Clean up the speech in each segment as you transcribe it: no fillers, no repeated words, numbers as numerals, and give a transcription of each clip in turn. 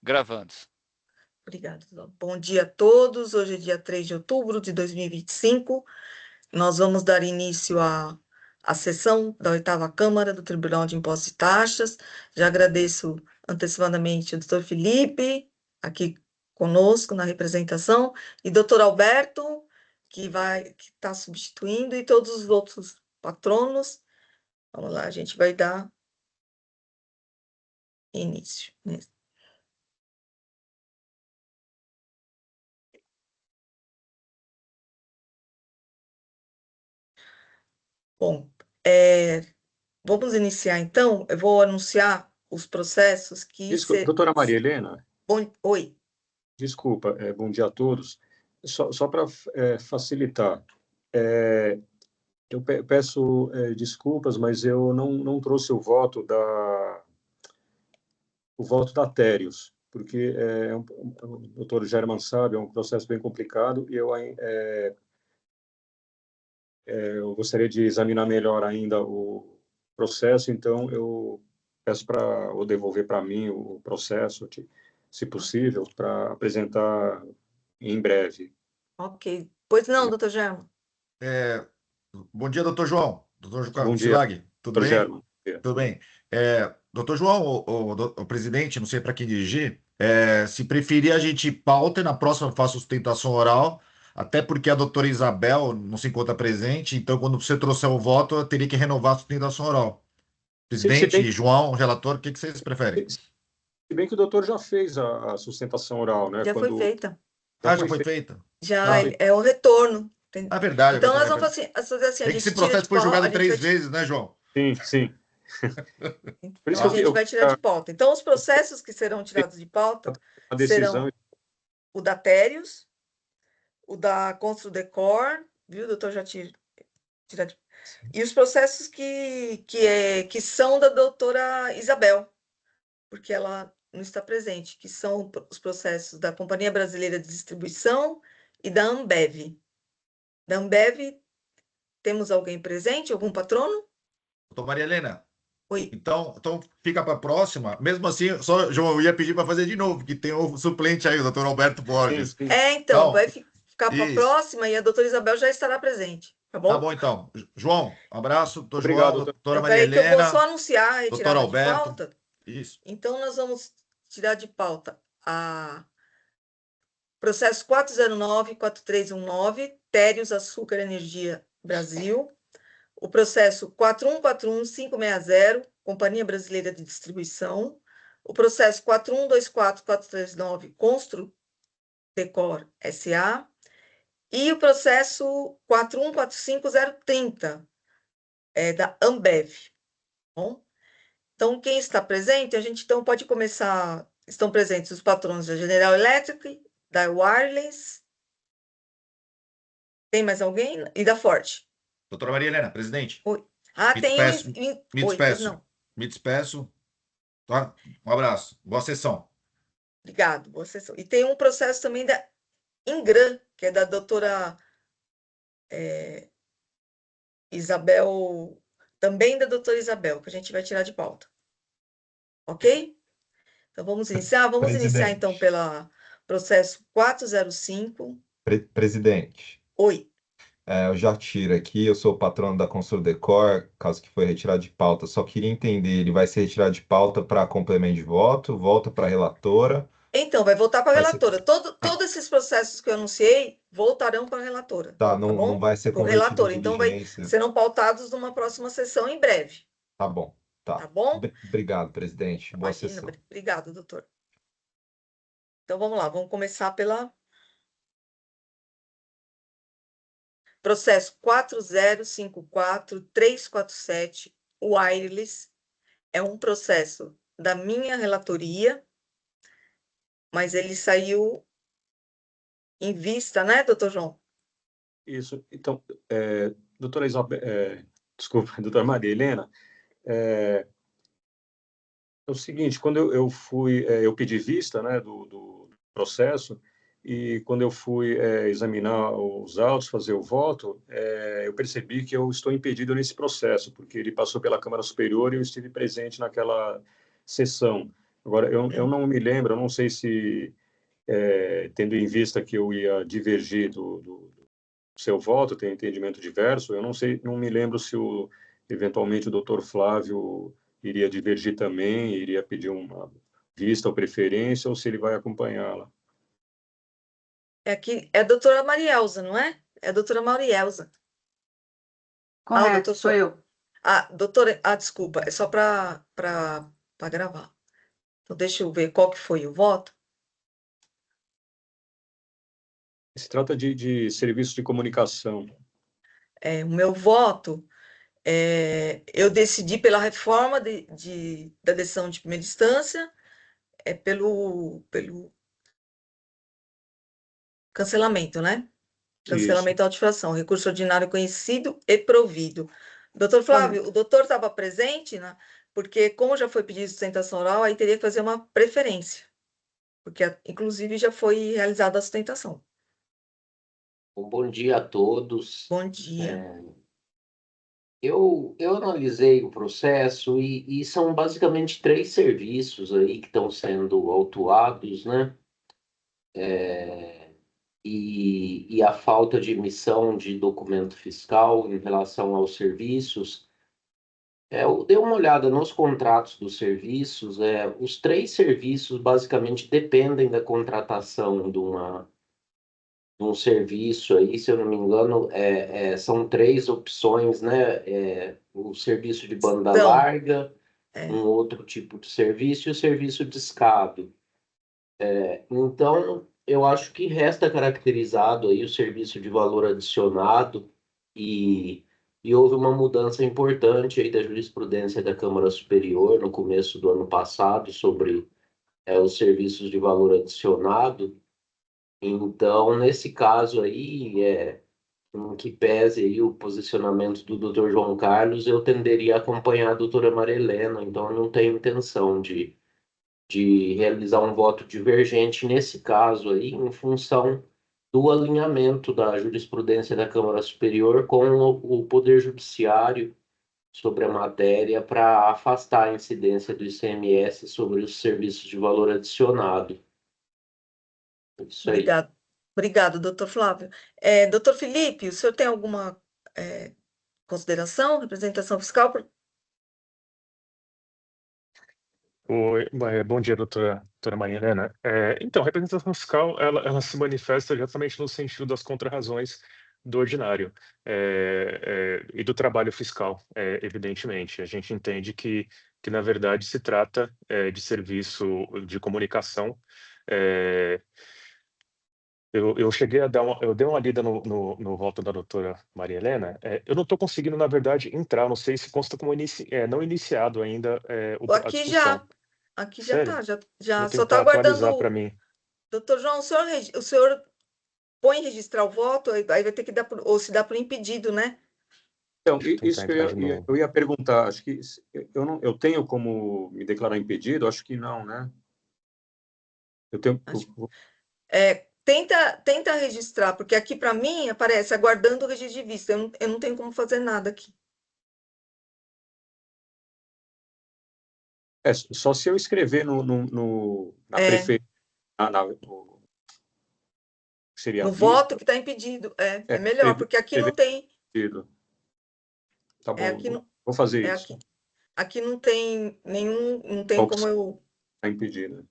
Gravando. Obrigada. Bom dia a todos. Hoje é dia 3 de outubro de 2025. Nós vamos dar início à sessão da 8ª Câmara do Tribunal de Impostos e Taxas. Já agradeço antecipadamente o doutor Felipe, aqui conosco na representação, e doutor Alberto, que está substituindo, e todos os outros patronos. Vamos lá, a gente vai dar início. Bom, vamos iniciar então. Eu vou anunciar os processos que... Desculpa, doutora Maria Helena. Oi. Desculpa, bom dia a todos. Só para facilitar, eu peço desculpas, mas eu não trouxe o voto da Térios, porque o doutor German sabe, é um processo bem complicado e eu gostaria de examinar melhor ainda o processo, então eu peço para devolver para mim o processo, se possível, para apresentar em breve. Ok. Pois não, doutor German. Bom dia, doutor João. Doutor Bom dia, Silag, tudo bem? German. Tudo bem. Doutor João, o presidente, não sei para quem dirigir, se preferir, a gente pauta e na próxima faça sustentação oral, até porque a doutora Isabel não se encontra presente, então quando você trouxer o voto, eu teria que renovar a sustentação oral. Presidente, João, relator, o que vocês preferem? Se bem que o doutor já fez a sustentação oral, né? Já foi feita. Já foi feita? Já, é o retorno. É verdade. Então, nós vamos fazer assim, é que esse processo foi julgado 3 vezes, né, João? Sim. Por isso que a gente vai tirar de pauta. Então, os processos que serão tirados de pauta serão o da Térios, o da Construdecor, viu, doutor? Já tira de... E os processos que são da doutora Isabel, porque ela não está presente, que são os processos da Companhia Brasileira de Distribuição e da Ambev. Da Ambev, temos alguém presente? Algum patrono? Doutor Maria Helena. Oi. Então fica para a próxima. Mesmo assim, João, eu ia pedir para fazer de novo, que tem o suplente aí, o doutor Alberto Borges. Sim. Então, vai ficar para a próxima e a doutora Isabel já estará presente, tá bom? Tá bom, então. João, um abraço. Obrigado, João, doutora Maria Helena. Que eu vou só anunciar a retirada de pauta. Isso. Então, nós vamos tirar de pauta a processo 409-4319, Térios Açúcar Energia Brasil, o processo 4141560, Companhia Brasileira de Distribuição, o processo 4124439, Construdecor S.A., e o processo 4145030, da Ambev. Bom? Então, quem está presente, a gente então pode começar. Estão presentes os patrões da General Electric, da Wireless. Tem mais alguém? E da Ford. Doutora Maria Helena, presidente. Oi. Me despeço. Tá? Um abraço. Boa sessão. Obrigado. Boa sessão. E tem um processo também da Ingram, que é da doutora Isabel, também da doutora Isabel, que a gente vai tirar de pauta. Ok? Então, vamos iniciar? Vamos iniciar, então, pelo processo 405. Presidente. Oi. Eu já tiro aqui, eu sou o patrono da Construdecor, caso que foi retirado de pauta. Só queria entender, ele vai ser retirado de pauta para complemento de voto, volta para a relatora? Então, vai voltar para a relatora. Todos esses processos que eu anunciei voltarão para a relatora. Tá, não vai ser convertido em Então, diligência. serão pautados numa próxima sessão em breve. Tá bom. Tá bom? Obrigado, presidente. Boa Imagina, sessão. Obrigado, doutor. Então, vamos lá. Vamos começar pela... Processo 4054347, Wireless. É um processo da minha relatoria, mas ele saiu em vista, né, doutor João? Isso. Então, doutora Isabel, desculpa, doutora Maria Helena, é o seguinte, quando eu fui, eu pedi vista, né, do processo, e quando eu fui examinar os autos, fazer o voto, eu percebi que eu estou impedido nesse processo, porque ele passou pela Câmara Superior e eu estive presente naquela sessão. Agora, eu não me lembro, eu não sei se, tendo em vista que eu ia divergir do seu voto, tem entendimento diverso, eu não sei, não me lembro se eventualmente o doutor Flávio iria divergir também, iria pedir uma vista ou preferência, ou se ele vai acompanhá-la. Aqui é a doutora Marielza, não é? É a doutora Marielza. Correto, doutor sou eu. Doutora, desculpa, é só para gravar. Então, deixa eu ver qual que foi o voto. Se trata de serviço de comunicação. O meu voto, eu decidi pela reforma da decisão de primeira instância, pelo cancelamento, né? Cancelamento da autifração, recurso ordinário conhecido e provido. Doutor Flávio, o doutor estava presente, né? Porque como já foi pedido sustentação oral, aí teria que fazer uma preferência, porque inclusive já foi realizada a sustentação. Bom dia a todos. Bom dia. Eu analisei o processo e são basicamente 3 serviços aí que estão sendo autuados, né? E a falta de emissão de documento fiscal em relação aos serviços. Eu dei uma olhada nos contratos dos serviços. Os 3 serviços basicamente dependem da contratação de um serviço aí, se eu não me engano, são 3 opções, né? O serviço de banda larga, um outro tipo de serviço e o serviço de escado. Então, eu acho que resta caracterizado aí o serviço de valor adicionado e houve uma mudança importante aí da jurisprudência da Câmara Superior no começo do ano passado sobre os serviços de valor adicionado. Então, nesse caso aí, em que pese aí o posicionamento do Dr. João Carlos, eu tenderia a acompanhar a doutora Maria Helena, então eu não tenho intenção de realizar um voto divergente nesse caso aí, em função do alinhamento da jurisprudência da Câmara Superior com o Poder Judiciário sobre a matéria para afastar a incidência do ICMS sobre os serviços de valor adicionado. Isso aí. Obrigado, doutor Flávio. Doutor Felipe, o senhor tem alguma consideração, representação fiscal? Oi, bom dia, doutora Maria Helena. Então, a representação fiscal, ela se manifesta exatamente no sentido das contrarrazões do ordinário e do trabalho fiscal, evidentemente. A gente entende que na verdade, se trata de serviço de comunicação. Eu cheguei a eu dei uma lida no voto da doutora Maria Helena. Eu não estou conseguindo, na verdade, entrar. Não sei se consta como não iniciado ainda a discussão. Aqui já está, já Vou só está tentar atualizar aguardando. para mim. Doutor João, o senhor põe registrar o voto, aí vai ter que dar, ou se dá por impedido, né? Então, isso que eu ia perguntar. Acho que eu tenho como me declarar impedido? Acho que não, né? Eu tenho. Tenta registrar, porque aqui para mim aparece aguardando o registro de vista. Eu não tenho como fazer nada aqui. Só se eu escrever na preferência. No voto que está impedido. É melhor, porque aqui não tem. Tá bom, vou fazer isso. Aqui não tem nenhum. Não tem como eu. Está impedido.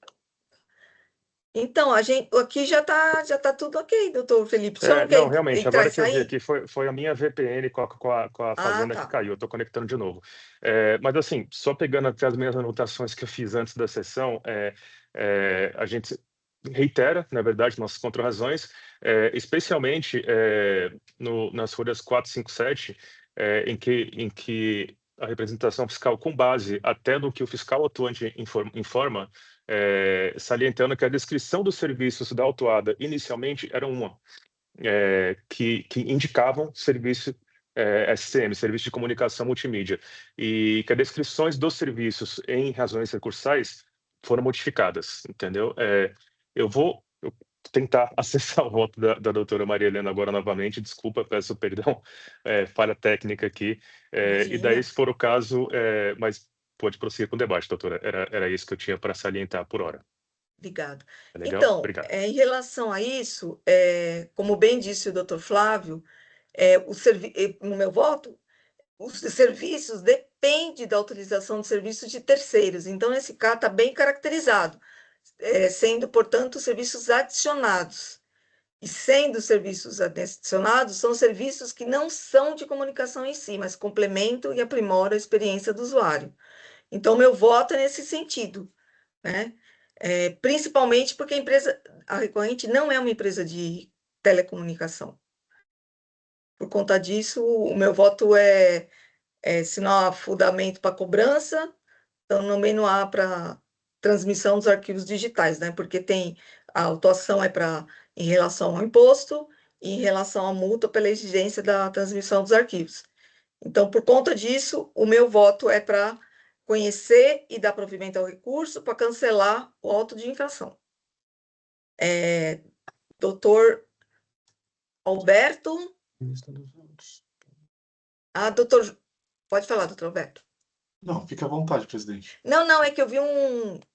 Então, aqui já tá tudo ok, doutor Felipe. Não, realmente, agora que eu vi aqui, foi a minha VPN com a fazenda que caiu. Eu estou conectando de novo. Mas, assim, só pegando até as minhas anotações que eu fiz antes da sessão, a gente reitera, na verdade, nossas contrarrazões, especialmente nas folhas 4, 5, 7, em que a representação fiscal, com base até no que o fiscal atuante informa, salientando que a descrição dos serviços da autuada inicialmente era que indicavam serviço SCM, Serviço de Comunicação Multimídia, e que as descrições dos serviços em razões recursais foram modificadas, entendeu? Eu vou tentar acessar o voto da doutora Maria Helena agora novamente, desculpa, peço perdão, falha técnica aqui, e daí, se for o caso, mas pode prosseguir com o debate, doutora. Era isso que eu tinha para salientar por hora. Obrigado. Tá legal? Então, Obrigado. em relação a isso, como bem disse o doutor Flávio, no meu voto, os serviços dependem da utilização de serviços de terceiros. Então, nesse caso, está bem caracterizado, sendo, portanto, serviços adicionados. E sendo serviços adicionados, são serviços que não são de comunicação em si, mas complementam e aprimoram a experiência do usuário. Então, meu voto é nesse sentido, né? Principalmente porque a Recorrente não é uma empresa de telecomunicação. Por conta disso, o meu voto se não há fundamento para cobrança, então também não há para transmissão dos arquivos digitais, né? Porque a autuação em relação ao imposto e em relação à multa pela exigência da transmissão dos arquivos. Então, por conta disso, o meu voto é para conhecer e dar provimento ao recurso para cancelar o auto de infração. Doutor Alberto? Doutor... Pode falar, doutor Alberto. Não, fique à vontade, presidente. Não, é que eu vi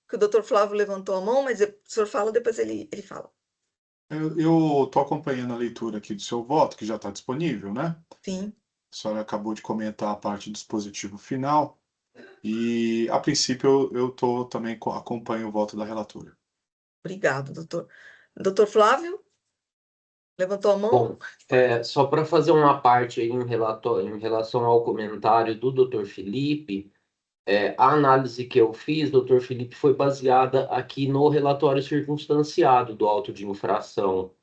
que o doutor Flávio levantou a mão, mas o senhor fala, depois ele fala. Eu estou acompanhando a leitura aqui do seu voto, que já está disponível, né? Sim. A senhora acabou de comentar a parte do dispositivo final. E, a princípio, eu também acompanho o voto da relatora. Obrigado, doutor. Doutor Flávio? Levantou a mão? Bom, só para fazer uma parte aí em relação ao comentário do doutor Felipe, a análise que eu fiz, doutor Felipe, foi baseada aqui no relatório circunstanciado do auto de infração.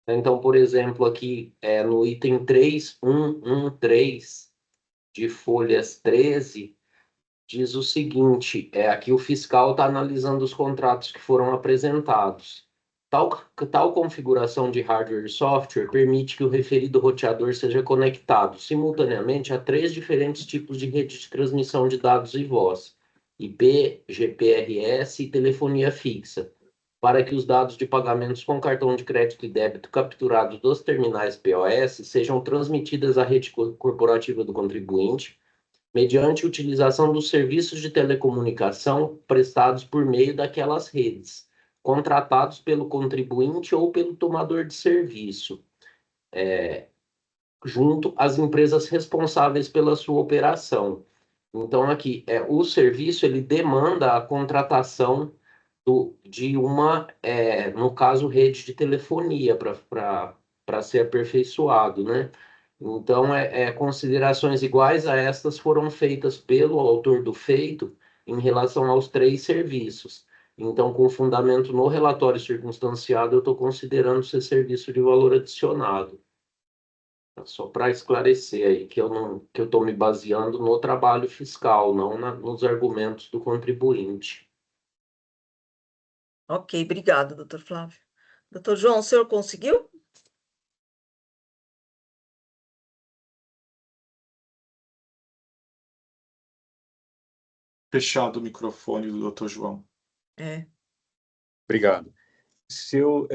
Então, por exemplo, aqui no item 3113 de folhas 13, diz o seguinte, aqui o fiscal está analisando os contratos que foram apresentados. Tal configuração de hardware e software permite que o referido roteador seja conectado simultaneamente a 3 diferentes tipos de rede de transmissão de dados e voz, IP, GPRS e telefonia fixa, para que os dados de pagamentos com cartão de crédito e débito capturados dos terminais POS sejam transmitidos à rede corporativa do contribuinte, mediante utilização dos serviços de telecomunicação prestados por meio daquelas redes, contratados pelo contribuinte ou pelo tomador de serviço, junto às empresas responsáveis pela sua operação. Então, aqui, o serviço ele demanda a contratação de uma, no caso, rede de telefonia para ser aperfeiçoado, né? Então, considerações iguais a estas foram feitas pelo autor do feito em relação aos 3 serviços. Então, com fundamento no relatório circunstanciado, eu estou considerando ser serviço de valor adicionado. Só para esclarecer aí que eu estou me baseando no trabalho fiscal, não nos argumentos do contribuinte. Ok, obrigado, doutor Flávio. Doutor João, o senhor conseguiu? Fechado o microfone do doutor João. Obrigado. Se eu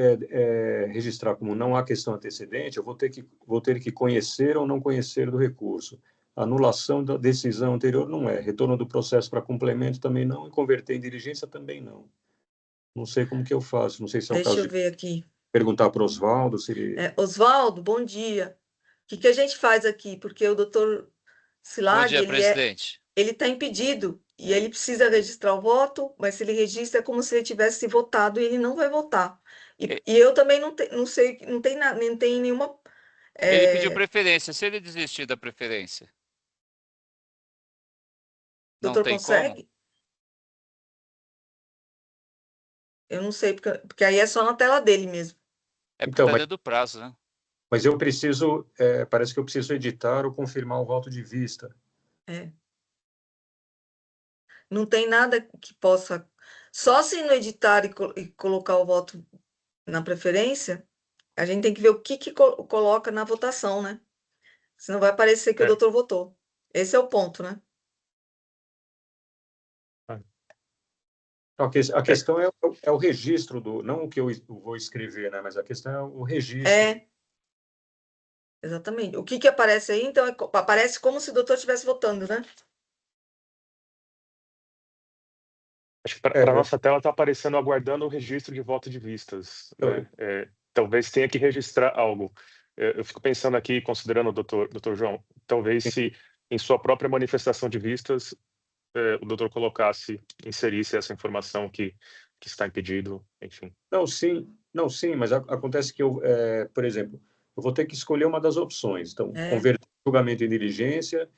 registrar como não há questão antecedente, eu vou ter que conhecer ou não conhecer do recurso. Anulação da decisão anterior não é. Retorno do processo para complemento também não. E converter em diligência também não. Não sei como que eu faço. Não sei se é o Deixa caso eu ver aqui. Perguntar para o Oswaldo se ele... Oswaldo, bom dia. O que a gente faz aqui? Porque o doutor Silag, Bom dia, presidente. Ele está impedido e ele precisa registrar o voto, mas se ele registra é como se ele tivesse votado e ele não vai votar. E eu também não sei, não tem nenhuma... Ele pediu preferência. Se ele desistir da preferência, não tem consegue? como? Eu não sei, porque aí é só na tela dele mesmo. Porque está dentro do prazo, né? Mas eu preciso, parece que eu preciso editar ou confirmar o voto de vista. Não tem nada que possa... Só se no editar e colocar o voto na preferência, a gente tem que ver o que coloca na votação, né? Senão vai parecer que o doutor votou. Esse é o ponto, né? A questão é o registro não o que eu vou escrever, né? Mas a questão é o registro. Exatamente. O que aparece aí, então, aparece como se o doutor estivesse votando, né? Acho que para a nossa tela está aparecendo aguardando o registro de voto de vistas, né? Talvez tenha que registrar algo. Eu fico pensando aqui, considerando o doutor João, talvez se em sua própria manifestação de vistas o doutor inserisse essa informação que está impedido, enfim. Não, sim, mas acontece que por exemplo, eu vou ter que escolher uma das opções. Então, converter julgamento em diligência,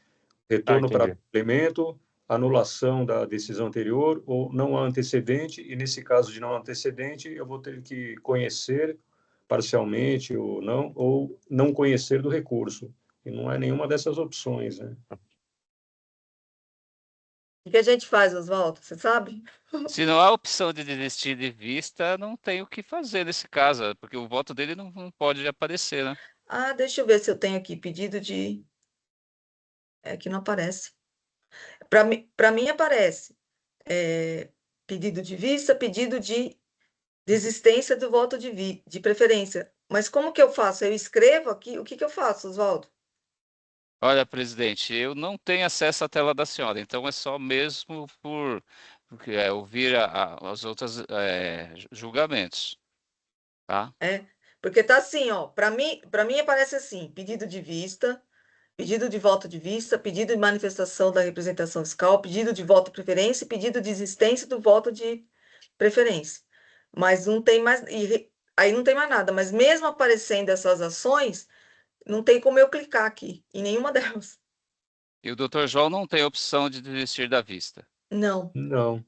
retorno para complemento, anulação da decisão anterior ou não antecedente, e nesse caso de não antecedente, eu vou ter que conhecer parcialmente ou não conhecer do recurso. E não é nenhuma dessas opções, né? O que a gente faz, Oswaldo? Você sabe? Se não há opção de desistir de vista, não tem o que fazer nesse caso, porque o voto dele não pode aparecer, né? Ah, deixa eu ver se eu tenho aqui pedido de... que não aparece. Para mim aparece pedido de vista, pedido de desistência do voto de preferência. Mas como que eu faço? Eu escrevo aqui? O que eu faço, Oswaldo? Olha, presidente, eu não tenho acesso à tela da senhora, então é só mesmo por ouvir os outros julgamentos, tá? Porque tá assim, ó, para mim aparece assim, pedido de vista, pedido de voto de vista, pedido de manifestação da representação fiscal, pedido de voto de preferência e pedido de desistência do voto de preferência. Mas não tem mais, aí não tem mais nada, mas mesmo aparecendo essas ações, não tem como eu clicar aqui em nenhuma delas. E o doutor João não tem opção de desistir da vista? Não. Não.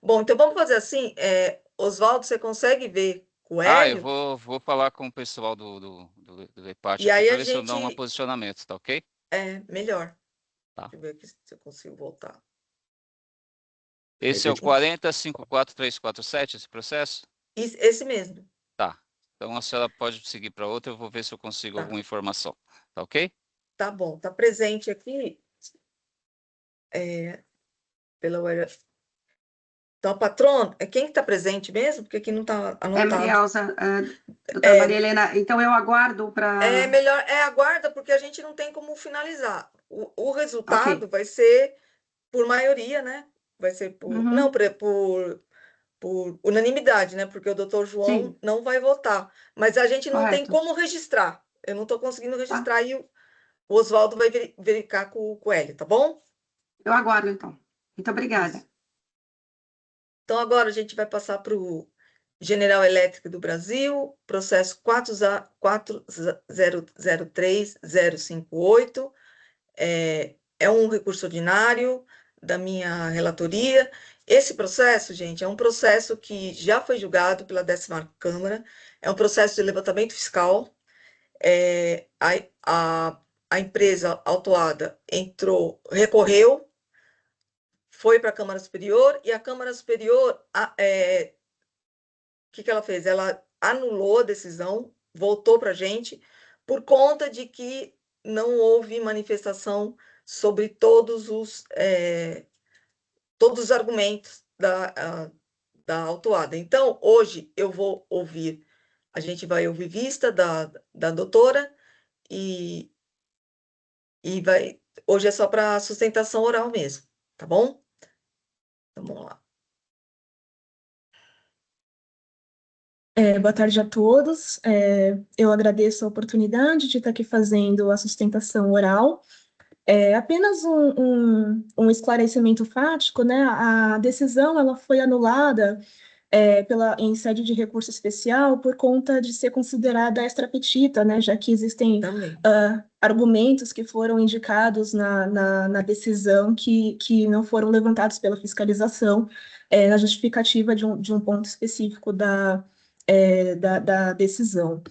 Bom, então vamos fazer assim, Oswaldo, você consegue ver o Hélio? Eu vou falar com o pessoal do EPAT E aqui aí para a ver se eu dou um gente... posicionamento, tá ok? Melhor. Tá. Deixa eu ver aqui se eu consigo voltar. Esse é o 40.54347, esse processo? Esse mesmo. Tá. Então a senhora pode seguir para outra, eu vou ver se eu consigo alguma informação. Tá ok? Tá bom. Tá presente aqui pela URF. Então, patrono, quem está presente mesmo? Porque aqui não está anotado. Maria Elza, doutora Maria Helena, então eu aguardo para... melhor, aguarda, porque a gente não tem como finalizar. O resultado vai ser por maioria, né? Vai ser por... Não, por unanimidade, né? Porque o doutor João não vai votar. Mas a gente não tem como registrar. Eu não estou conseguindo registrar e o Oswaldo vai verificar com o Hélio, tá bom? Eu aguardo, então. Muito obrigada. Isso. Então, agora a gente vai passar para o General Elétrica do Brasil, processo 4003-058. É um recurso ordinário da minha relatoria. Esse processo, gente, é um processo que já foi julgado pela 10ª Câmara, é um processo de levantamento fiscal. A empresa autuada recorreu, foi para a Câmara Superior, e a Câmara Superior, o que ela fez? Ela anulou a decisão, voltou para a gente, por conta de que não houve manifestação sobre todos os argumentos da autuada. Então, hoje eu vou ouvir, a gente vai ouvir vista da doutora, e hoje é só para sustentação oral mesmo, tá bom? Então, vamos lá. Boa tarde a todos. Eu agradeço a oportunidade de estar aqui fazendo a sustentação oral. Apenas um esclarecimento fático, né? A decisão ela foi anulada em sede de recurso especial por conta de ser considerada extra-petita, né? Já que existem argumentos que foram indicados na decisão que não foram levantados pela fiscalização na justificativa de um ponto específico da decisão.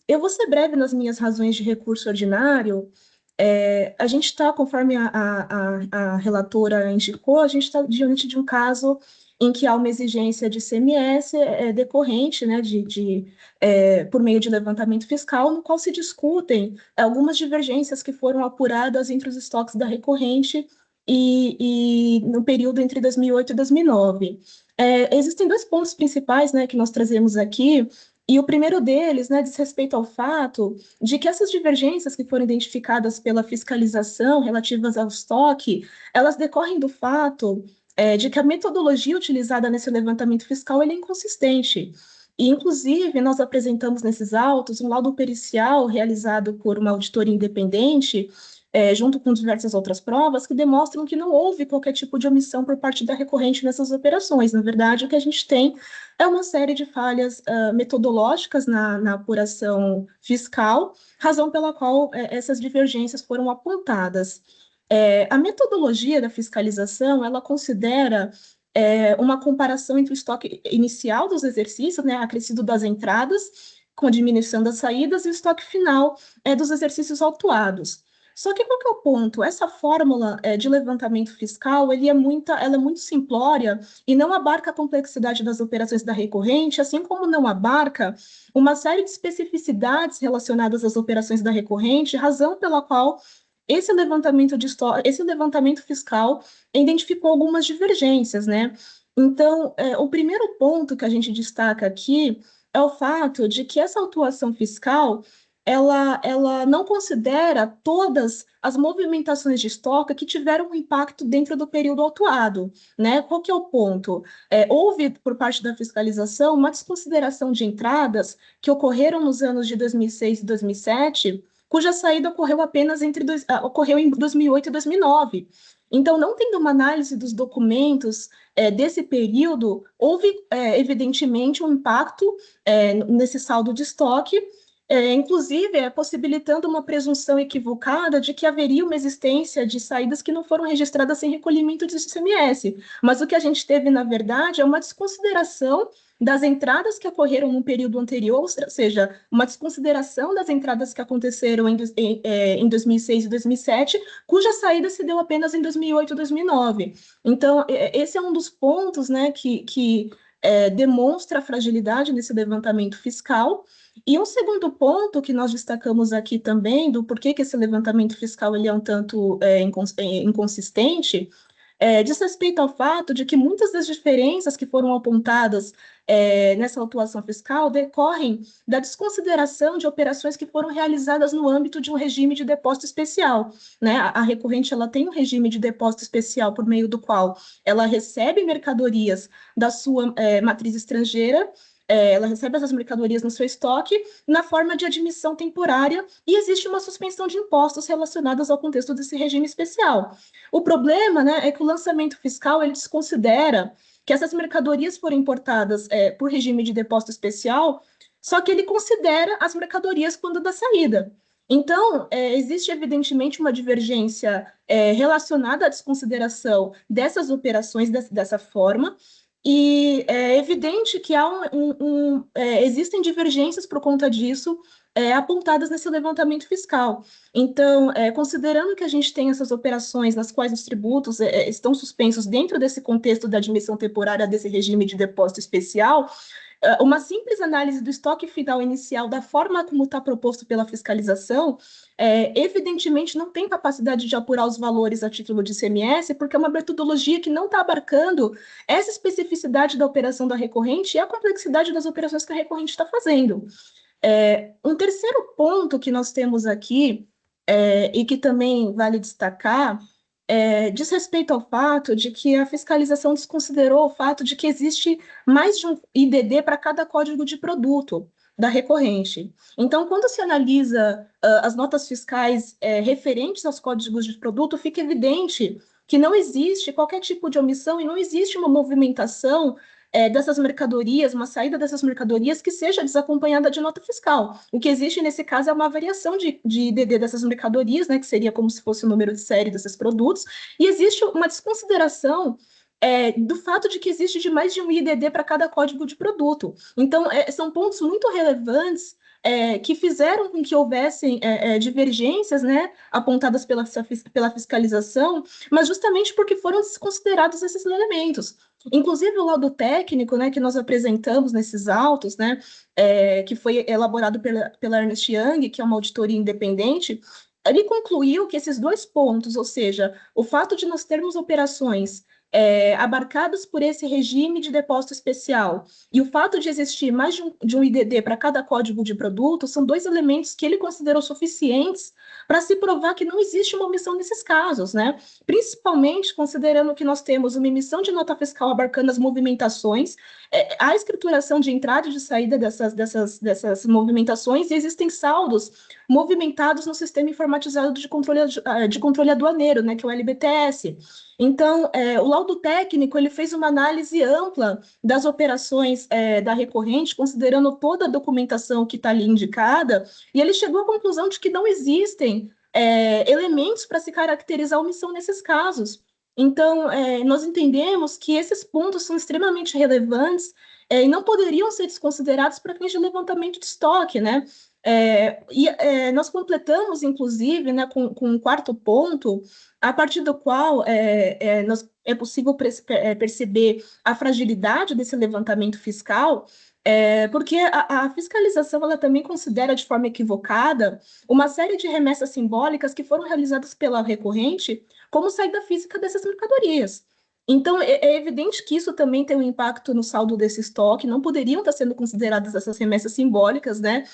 Eu vou ser breve nas minhas razões de recurso ordinário. A gente está, conforme a relatora indicou, a gente está diante de um caso em que há uma exigência de ICMS decorrente, né, por meio de levantamento fiscal, no qual se discutem algumas divergências que foram apuradas entre os estoques da recorrente e no período entre 2008 e 2009. Existem dois pontos principais, né, que nós trazemos aqui E o primeiro deles, né, diz respeito ao fato de que essas divergências que foram identificadas pela fiscalização relativas ao estoque, elas decorrem do fato de que a metodologia utilizada nesse levantamento fiscal é inconsistente. E, inclusive, nós apresentamos nesses autos um laudo pericial realizado por uma auditoria independente, junto com diversas outras provas, que demonstram que não houve qualquer tipo de omissão por parte da recorrente nessas operações. Na verdade, o que a gente tem é uma série de falhas metodológicas na apuração fiscal, razão pela qual essas divergências foram apontadas. A metodologia da fiscalização, ela considera uma comparação entre o estoque inicial dos exercícios, né, acrescido das entradas, com a diminuição das saídas, e o estoque final dos exercícios autuados. Só que qual que é o ponto? Essa fórmula de levantamento fiscal, ela é muito simplória e não abarca a complexidade das operações da recorrente, assim como não abarca uma série de especificidades relacionadas às operações da recorrente, razão pela qual esse levantamento fiscal identificou algumas divergências, né? Então, o primeiro ponto que a gente destaca aqui é o fato de que essa autuação fiscal ela não considera todas as movimentações de estoque que tiveram um impacto dentro do período autuado, né? Qual que é o ponto? Houve, por parte da fiscalização, uma desconsideração de entradas que ocorreram nos anos de 2006 e 2007, cuja saída ocorreu apenas ocorreu em 2008 e 2009. Então, não tendo uma análise dos documentos desse período, houve, evidentemente, um impacto nesse saldo de estoque, inclusive possibilitando uma presunção equivocada de que haveria uma existência de saídas que não foram registradas sem recolhimento de ICMS. Mas o que a gente teve, na verdade, é uma desconsideração das entradas que ocorreram no período anterior, ou seja, uma desconsideração das entradas que aconteceram em 2006 e 2007, cuja saída se deu apenas em 2008 e 2009. Então, esse é um dos pontos, né, que demonstra a fragilidade nesse levantamento fiscal. E um segundo ponto que nós destacamos aqui também, do porquê que esse levantamento fiscal ele é um tanto inconsistente, diz respeito ao fato de que muitas das diferenças que foram apontadas nessa autuação fiscal decorrem da desconsideração de operações que foram realizadas no âmbito de um regime de depósito especial, né? A recorrente ela tem um regime de depósito especial por meio do qual ela recebe mercadorias da sua matriz estrangeira, ela recebe essas mercadorias no seu estoque na forma de admissão temporária e existe uma suspensão de impostos relacionadas ao contexto desse regime especial. O problema, né, é que o lançamento fiscal ele desconsidera que essas mercadorias foram importadas por regime de depósito especial, só que ele considera as mercadorias quando da saída. Então, existe evidentemente uma divergência relacionada à desconsideração dessas operações dessa forma, e é evidente que existem divergências por conta disso, apontadas nesse levantamento fiscal. Então, considerando que a gente tem essas operações nas quais os tributos estão suspensos dentro desse contexto da admissão temporária desse regime de depósito especial, uma simples análise do estoque final inicial da forma como está proposto pela fiscalização, evidentemente não tem capacidade de apurar os valores a título de ICMS, porque é uma metodologia que não está abarcando essa especificidade da operação da recorrente e a complexidade das operações que a recorrente está fazendo. Um terceiro ponto que nós temos aqui, e que também vale destacar, diz respeito ao fato de que a fiscalização desconsiderou o fato de que existe mais de um IDD para cada código de produto da recorrente. Então, quando se analisa as notas fiscais referentes aos códigos de produto, fica evidente que não existe qualquer tipo de omissão e não existe uma movimentação dessas mercadorias, uma saída dessas mercadorias que seja desacompanhada de nota fiscal. O que existe nesse caso é uma variação de IDD dessas mercadorias, né, que seria como se fosse o número de série desses produtos, e existe uma desconsideração do fato de que existe de mais de um IDD para cada código de produto. Então, são pontos muito relevantes que fizeram com que houvessem divergências, né, apontadas pela fiscalização, mas justamente porque foram desconsiderados esses elementos. Inclusive, o laudo técnico, né, que nós apresentamos nesses autos, né, que foi elaborado pela Ernst Young, que é uma auditoria independente, ele concluiu que esses dois pontos, ou seja, o fato de nós termos operações abarcados por esse regime de depósito especial, e o fato de existir mais de um IDD para cada código de produto, são 2 elementos que ele considerou suficientes para se provar que não existe uma omissão nesses casos, né? Principalmente considerando que nós temos uma emissão de nota fiscal abarcando as movimentações, a escrituração de entrada e de saída dessas movimentações, e existem saldos movimentados no sistema informatizado de controle aduaneiro, né, que é o LBTS. Então, o laudo técnico ele fez uma análise ampla das operações da recorrente, considerando toda a documentação que está ali indicada, e ele chegou à conclusão de que não existem elementos para se caracterizar a omissão nesses casos. Então, nós entendemos que esses pontos são extremamente relevantes e não poderiam ser desconsiderados para fins de levantamento de estoque, né? Nós completamos, inclusive, né, com um 4º ponto, a partir do qual é possível perceber a fragilidade desse levantamento fiscal, porque a fiscalização ela também considera de forma equivocada uma série de remessas simbólicas que foram realizadas pela recorrente como saída física dessas mercadorias. Então, é evidente que isso também tem um impacto no saldo desse estoque, não poderiam estar sendo consideradas essas remessas simbólicas, né?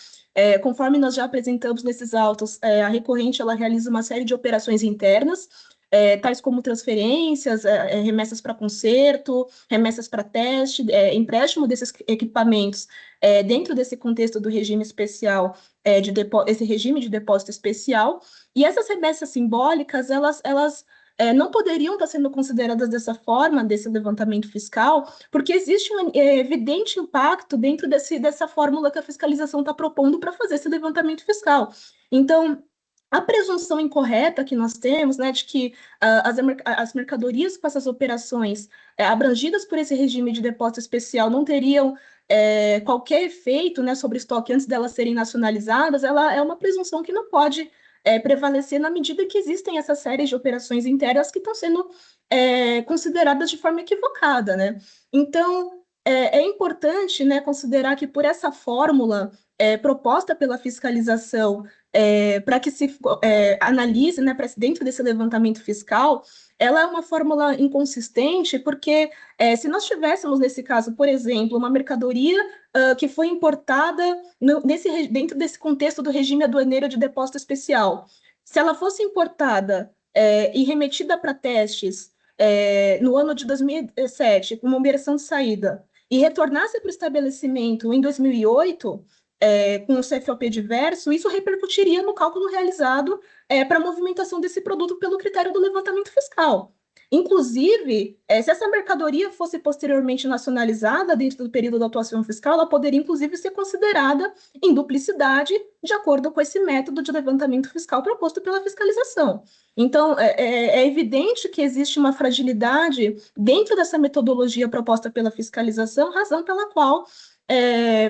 Conforme nós já apresentamos nesses autos, a recorrente ela realiza uma série de operações internas, tais como transferências, remessas para conserto, remessas para teste, empréstimo desses equipamentos dentro desse contexto do regime especial, esse regime de depósito especial, e essas remessas simbólicas, elas não poderiam estar sendo consideradas dessa forma, desse levantamento fiscal, porque existe um evidente impacto dentro dessa fórmula que a fiscalização está propondo para fazer esse levantamento fiscal. Então, a presunção incorreta que nós temos, né, de que as mercadorias com essas operações abrangidas por esse regime de depósito especial não teriam qualquer efeito, né, sobre estoque antes delas serem nacionalizadas, ela é uma presunção que não pode prevalecer na medida que existem essas séries de operações internas que estão sendo consideradas de forma equivocada, né? Então, é importante, né, considerar que por essa fórmula proposta pela fiscalização para que se analise, né, dentro desse levantamento fiscal, ela é uma fórmula inconsistente, porque se nós tivéssemos, nesse caso, por exemplo, uma mercadoria que foi importada dentro desse contexto do regime aduaneiro de depósito especial, se ela fosse importada e remetida para testes no ano de 2007, com uma operação de saída, e retornasse para o estabelecimento em 2008, com o CFOP diverso, isso repercutiria no cálculo realizado para a movimentação desse produto pelo critério do levantamento fiscal. Inclusive, se essa mercadoria fosse posteriormente nacionalizada dentro do período da atuação fiscal, ela poderia, inclusive, ser considerada em duplicidade de acordo com esse método de levantamento fiscal proposto pela fiscalização. Então, é evidente que existe uma fragilidade dentro dessa metodologia proposta pela fiscalização, razão pela qual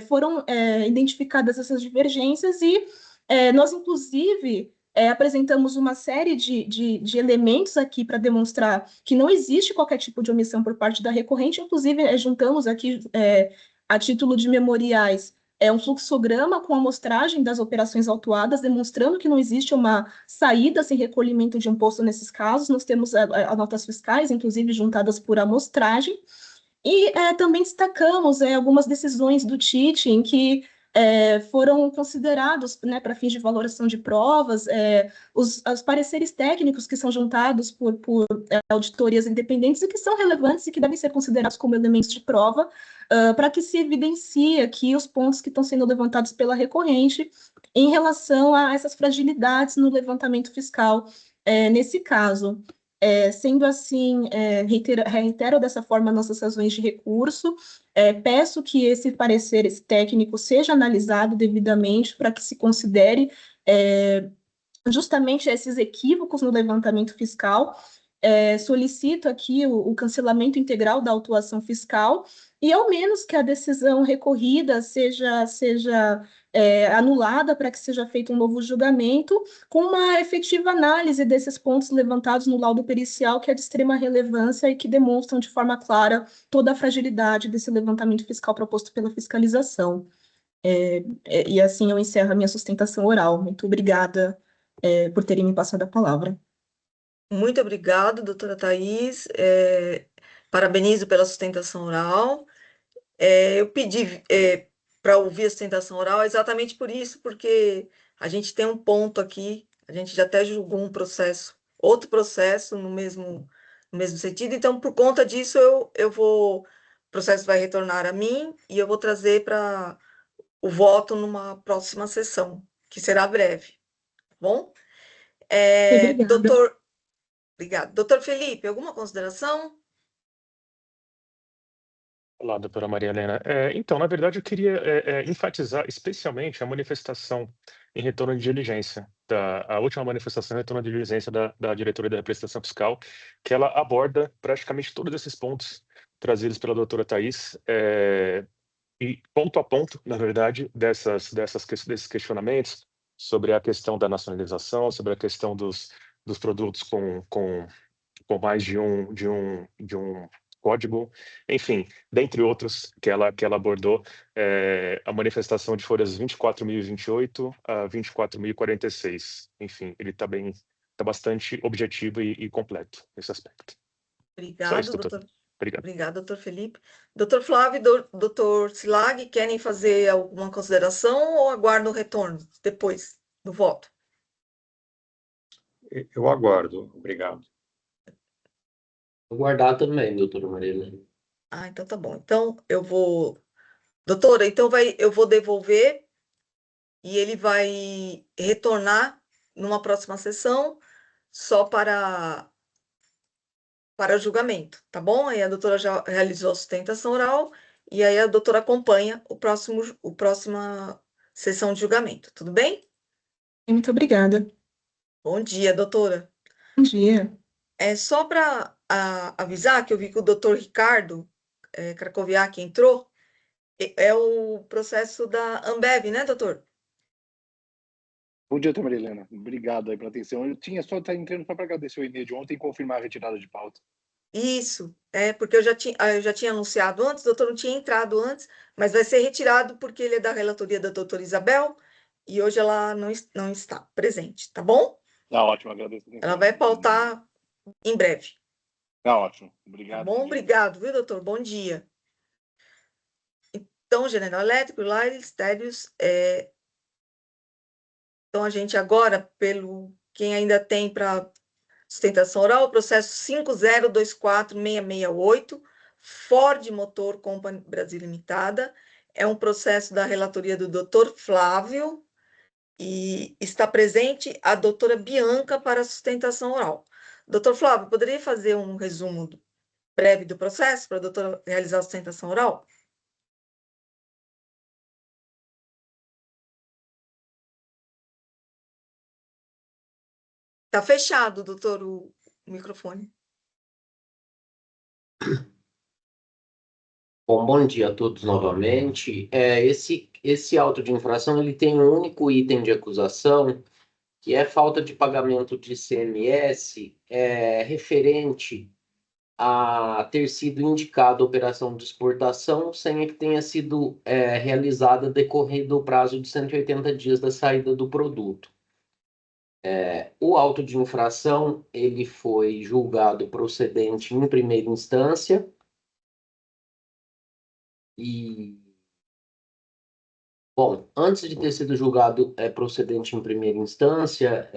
foram identificadas essas divergências e nós, inclusive, apresentamos uma série de elementos aqui para demonstrar que não existe qualquer tipo de omissão por parte da recorrente, inclusive juntamos aqui, a título de memoriais, um fluxograma com amostragem das operações autuadas, demonstrando que não existe uma saída sem recolhimento de imposto nesses casos. Nós temos notas fiscais, inclusive juntadas por amostragem, e também destacamos algumas decisões do TIT em que foram considerados, né, para fins de valoração de provas, os pareceres técnicos que são juntados por auditorias independentes e que são relevantes e que devem ser considerados como elementos de prova, para que se evidencie aqui os pontos que estão sendo levantados pela recorrente em relação a essas fragilidades no levantamento fiscal nesse caso. Sendo assim, reitero dessa forma nossas razões de recurso, peço que esse parecer técnico seja analisado devidamente para que se considere justamente esses equívocos no levantamento fiscal. Solicito aqui o cancelamento integral da autuação fiscal e, ao menos, que a decisão recorrida seja anulada para que seja feito um novo julgamento, com uma efetiva análise desses pontos levantados no laudo pericial, que é de extrema relevância e que demonstram de forma clara toda a fragilidade desse levantamento fiscal proposto pela fiscalização. E assim eu encerro a minha sustentação oral. Muito obrigada por terem me passado a palavra. Muito obrigada, doutora Thais. Parabenizo pela sustentação oral. Eu pedi para ouvir a sustentação oral exatamente por isso, porque a gente tem um ponto aqui, a gente já até julgou um processo, outro processo no mesmo sentido, então, por conta disso, o processo vai retornar a mim e eu vou trazer para o voto numa próxima sessão, que será breve, tá bom? Obrigada. Obrigado. Doutor Felipe, alguma consideração? Olá, doutora Maria Helena. Então, na verdade, eu queria enfatizar especialmente a manifestação em retorno de diligência, a última manifestação em retorno de diligência da diretoria da representação fiscal, que ela aborda praticamente todos esses pontos trazidos pela doutora Thais, e ponto a ponto, na verdade, desses questionamentos sobre a questão da nacionalização, sobre a questão dos produtos com mais de um código, enfim, dentre outros que ela abordou, a manifestação de folhas 24.028 a 24.046. Enfim, ele está bastante objetivo e completo nesse aspecto. Obrigado, Só isso, doutor. Obrigado. Obrigado, doutor Felipe. Doutor Flávio e doutor Silag, querem fazer alguma consideração ou aguardam o retorno depois do voto? Eu aguardo. Obrigado. Aguardar também, doutora Maria Helena. Então tá bom. Então eu vou... Doutora, então eu vou devolver e ele vai retornar numa próxima sessão só para julgamento, tá bom? Aí a doutora já realizou a sustentação oral e aí a doutora acompanha a próxima sessão de julgamento, tudo bem? Muito obrigada. Bom dia, doutora. Bom dia. Só para avisar que eu vi que o doutor Ricardo Krakowiak entrou, é o processo da Ambev, né, doutor? Bom dia, doutora Maria Helena. Obrigado aí pela atenção. Eu tinha só estar entrando para agradecer o e-mail de ontem e confirmar a retirada de pauta. Isso, porque eu já tinha anunciado antes, o doutor não tinha entrado antes, mas vai ser retirado porque ele é da relatoria da doutora Isabel e hoje ela não está presente, tá bom? Tá ótimo, agradeço. Ela vai pautar em breve. Tá ótimo, obrigado. Tá bom? Obrigado, viu, doutor? Bom dia. Então, General Electric, Reliance, Télios, então a gente agora, quem ainda tem para sustentação oral, o processo 5024668, Ford Motor Company Brasil Limitada, é um processo da relatoria do doutor Flávio, e está presente a doutora Bianca para a sustentação oral. Doutor Flávio, poderia fazer um resumo breve do processo para a doutora realizar a sustentação oral? Está fechado, doutor, o microfone. Bom dia a todos novamente. Esse auto de infração ele tem um único item de acusação, que é falta de pagamento de ICMS referente a ter sido indicada a operação de exportação sem que tenha sido realizada decorrido o prazo de 180 dias da saída do produto. O auto de infração ele foi julgado procedente em primeira instância e, bom, antes de ter sido julgado procedente em primeira instância,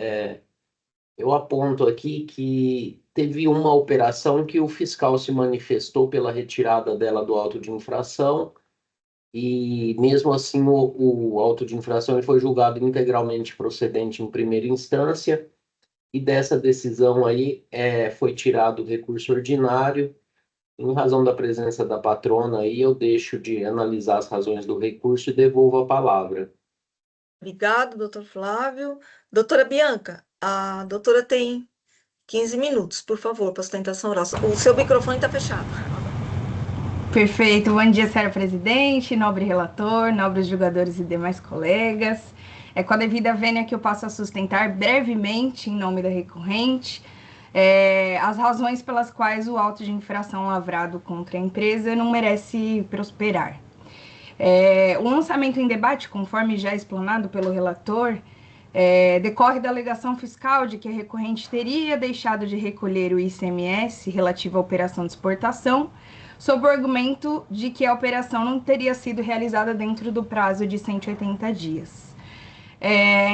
eu aponto aqui que teve uma operação que o fiscal se manifestou pela retirada dela do auto de infração e, mesmo assim, o auto de infração ele foi julgado integralmente procedente em primeira instância e dessa decisão aí foi tirado o recurso ordinário. Em razão da presença da patrona, aí eu deixo de analisar as razões do recurso e devolvo a palavra. Obrigado, doutor Flávio. Doutora Bianca, a doutora tem 15 minutos, por favor, para sustentação oral. O seu microfone está fechado. Perfeito. Bom dia, senhora presidente, nobre relator, nobres julgadores e demais colegas. Com a devida vênia que eu passo a sustentar brevemente, em nome da recorrente, as razões pelas quais o auto de infração lavrado contra a empresa não merece prosperar. O lançamento em debate, conforme já explanado pelo relator, Decorre da alegação fiscal de que a recorrente teria deixado de recolher o ICMS relativo à operação de exportação, sob o argumento de que a operação não teria sido realizada dentro do prazo de 180 dias.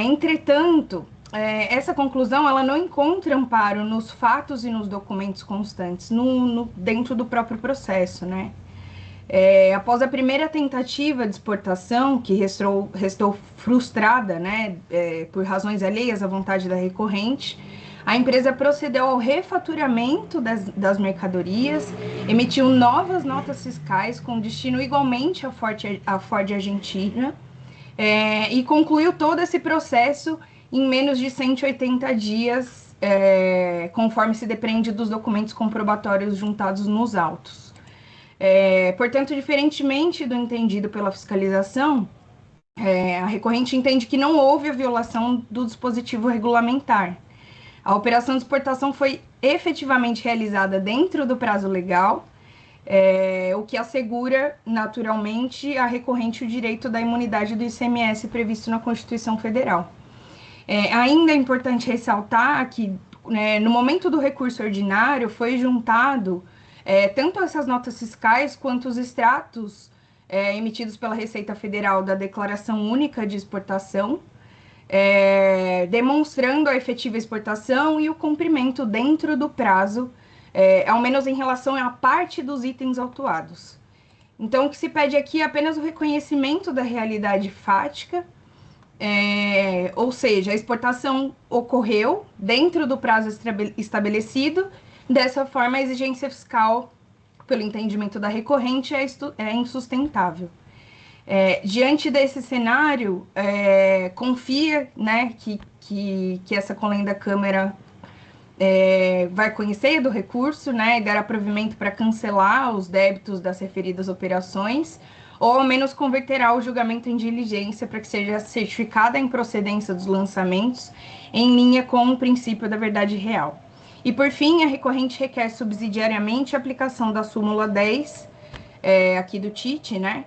Entretanto, essa conclusão ela não encontra amparo nos fatos e nos documentos constantes dentro do próprio processo, né? Após a primeira tentativa de exportação, que restou frustrada, né, por razões alheias à vontade da recorrente, a empresa procedeu ao refaturamento das mercadorias, emitiu novas notas fiscais com destino igualmente à Ford Argentina, e concluiu todo esse processo em menos de 180 dias, conforme se depreende dos documentos comprobatórios juntados nos autos. Portanto, diferentemente do entendido pela fiscalização, a recorrente entende que não houve a violação do dispositivo regulamentar. A operação de exportação foi efetivamente realizada dentro do prazo legal, o que assegura, naturalmente, à recorrente o direito da imunidade do ICMS previsto na Constituição Federal. Ainda é importante ressaltar que, no momento do recurso ordinário, foi juntado tanto essas notas fiscais quanto os extratos emitidos pela Receita Federal da Declaração Única de Exportação, demonstrando a efetiva exportação e o cumprimento dentro do prazo, ao menos em relação à parte dos itens autuados. Então, o que se pede aqui é apenas o reconhecimento da realidade fática, ou seja, a exportação ocorreu dentro do prazo estabelecido. Dessa forma, a exigência fiscal, pelo entendimento da recorrente, é insustentável. Diante desse cenário, confia, né, que essa colenda Câmara vai conhecer do recurso, né, e dará provimento para cancelar os débitos das referidas operações, ou ao menos converterá o julgamento em diligência para que seja certificada a improcedência dos lançamentos em linha com o princípio da verdade real. E, por fim, a recorrente requer subsidiariamente a aplicação da súmula 10, aqui do TIT, né?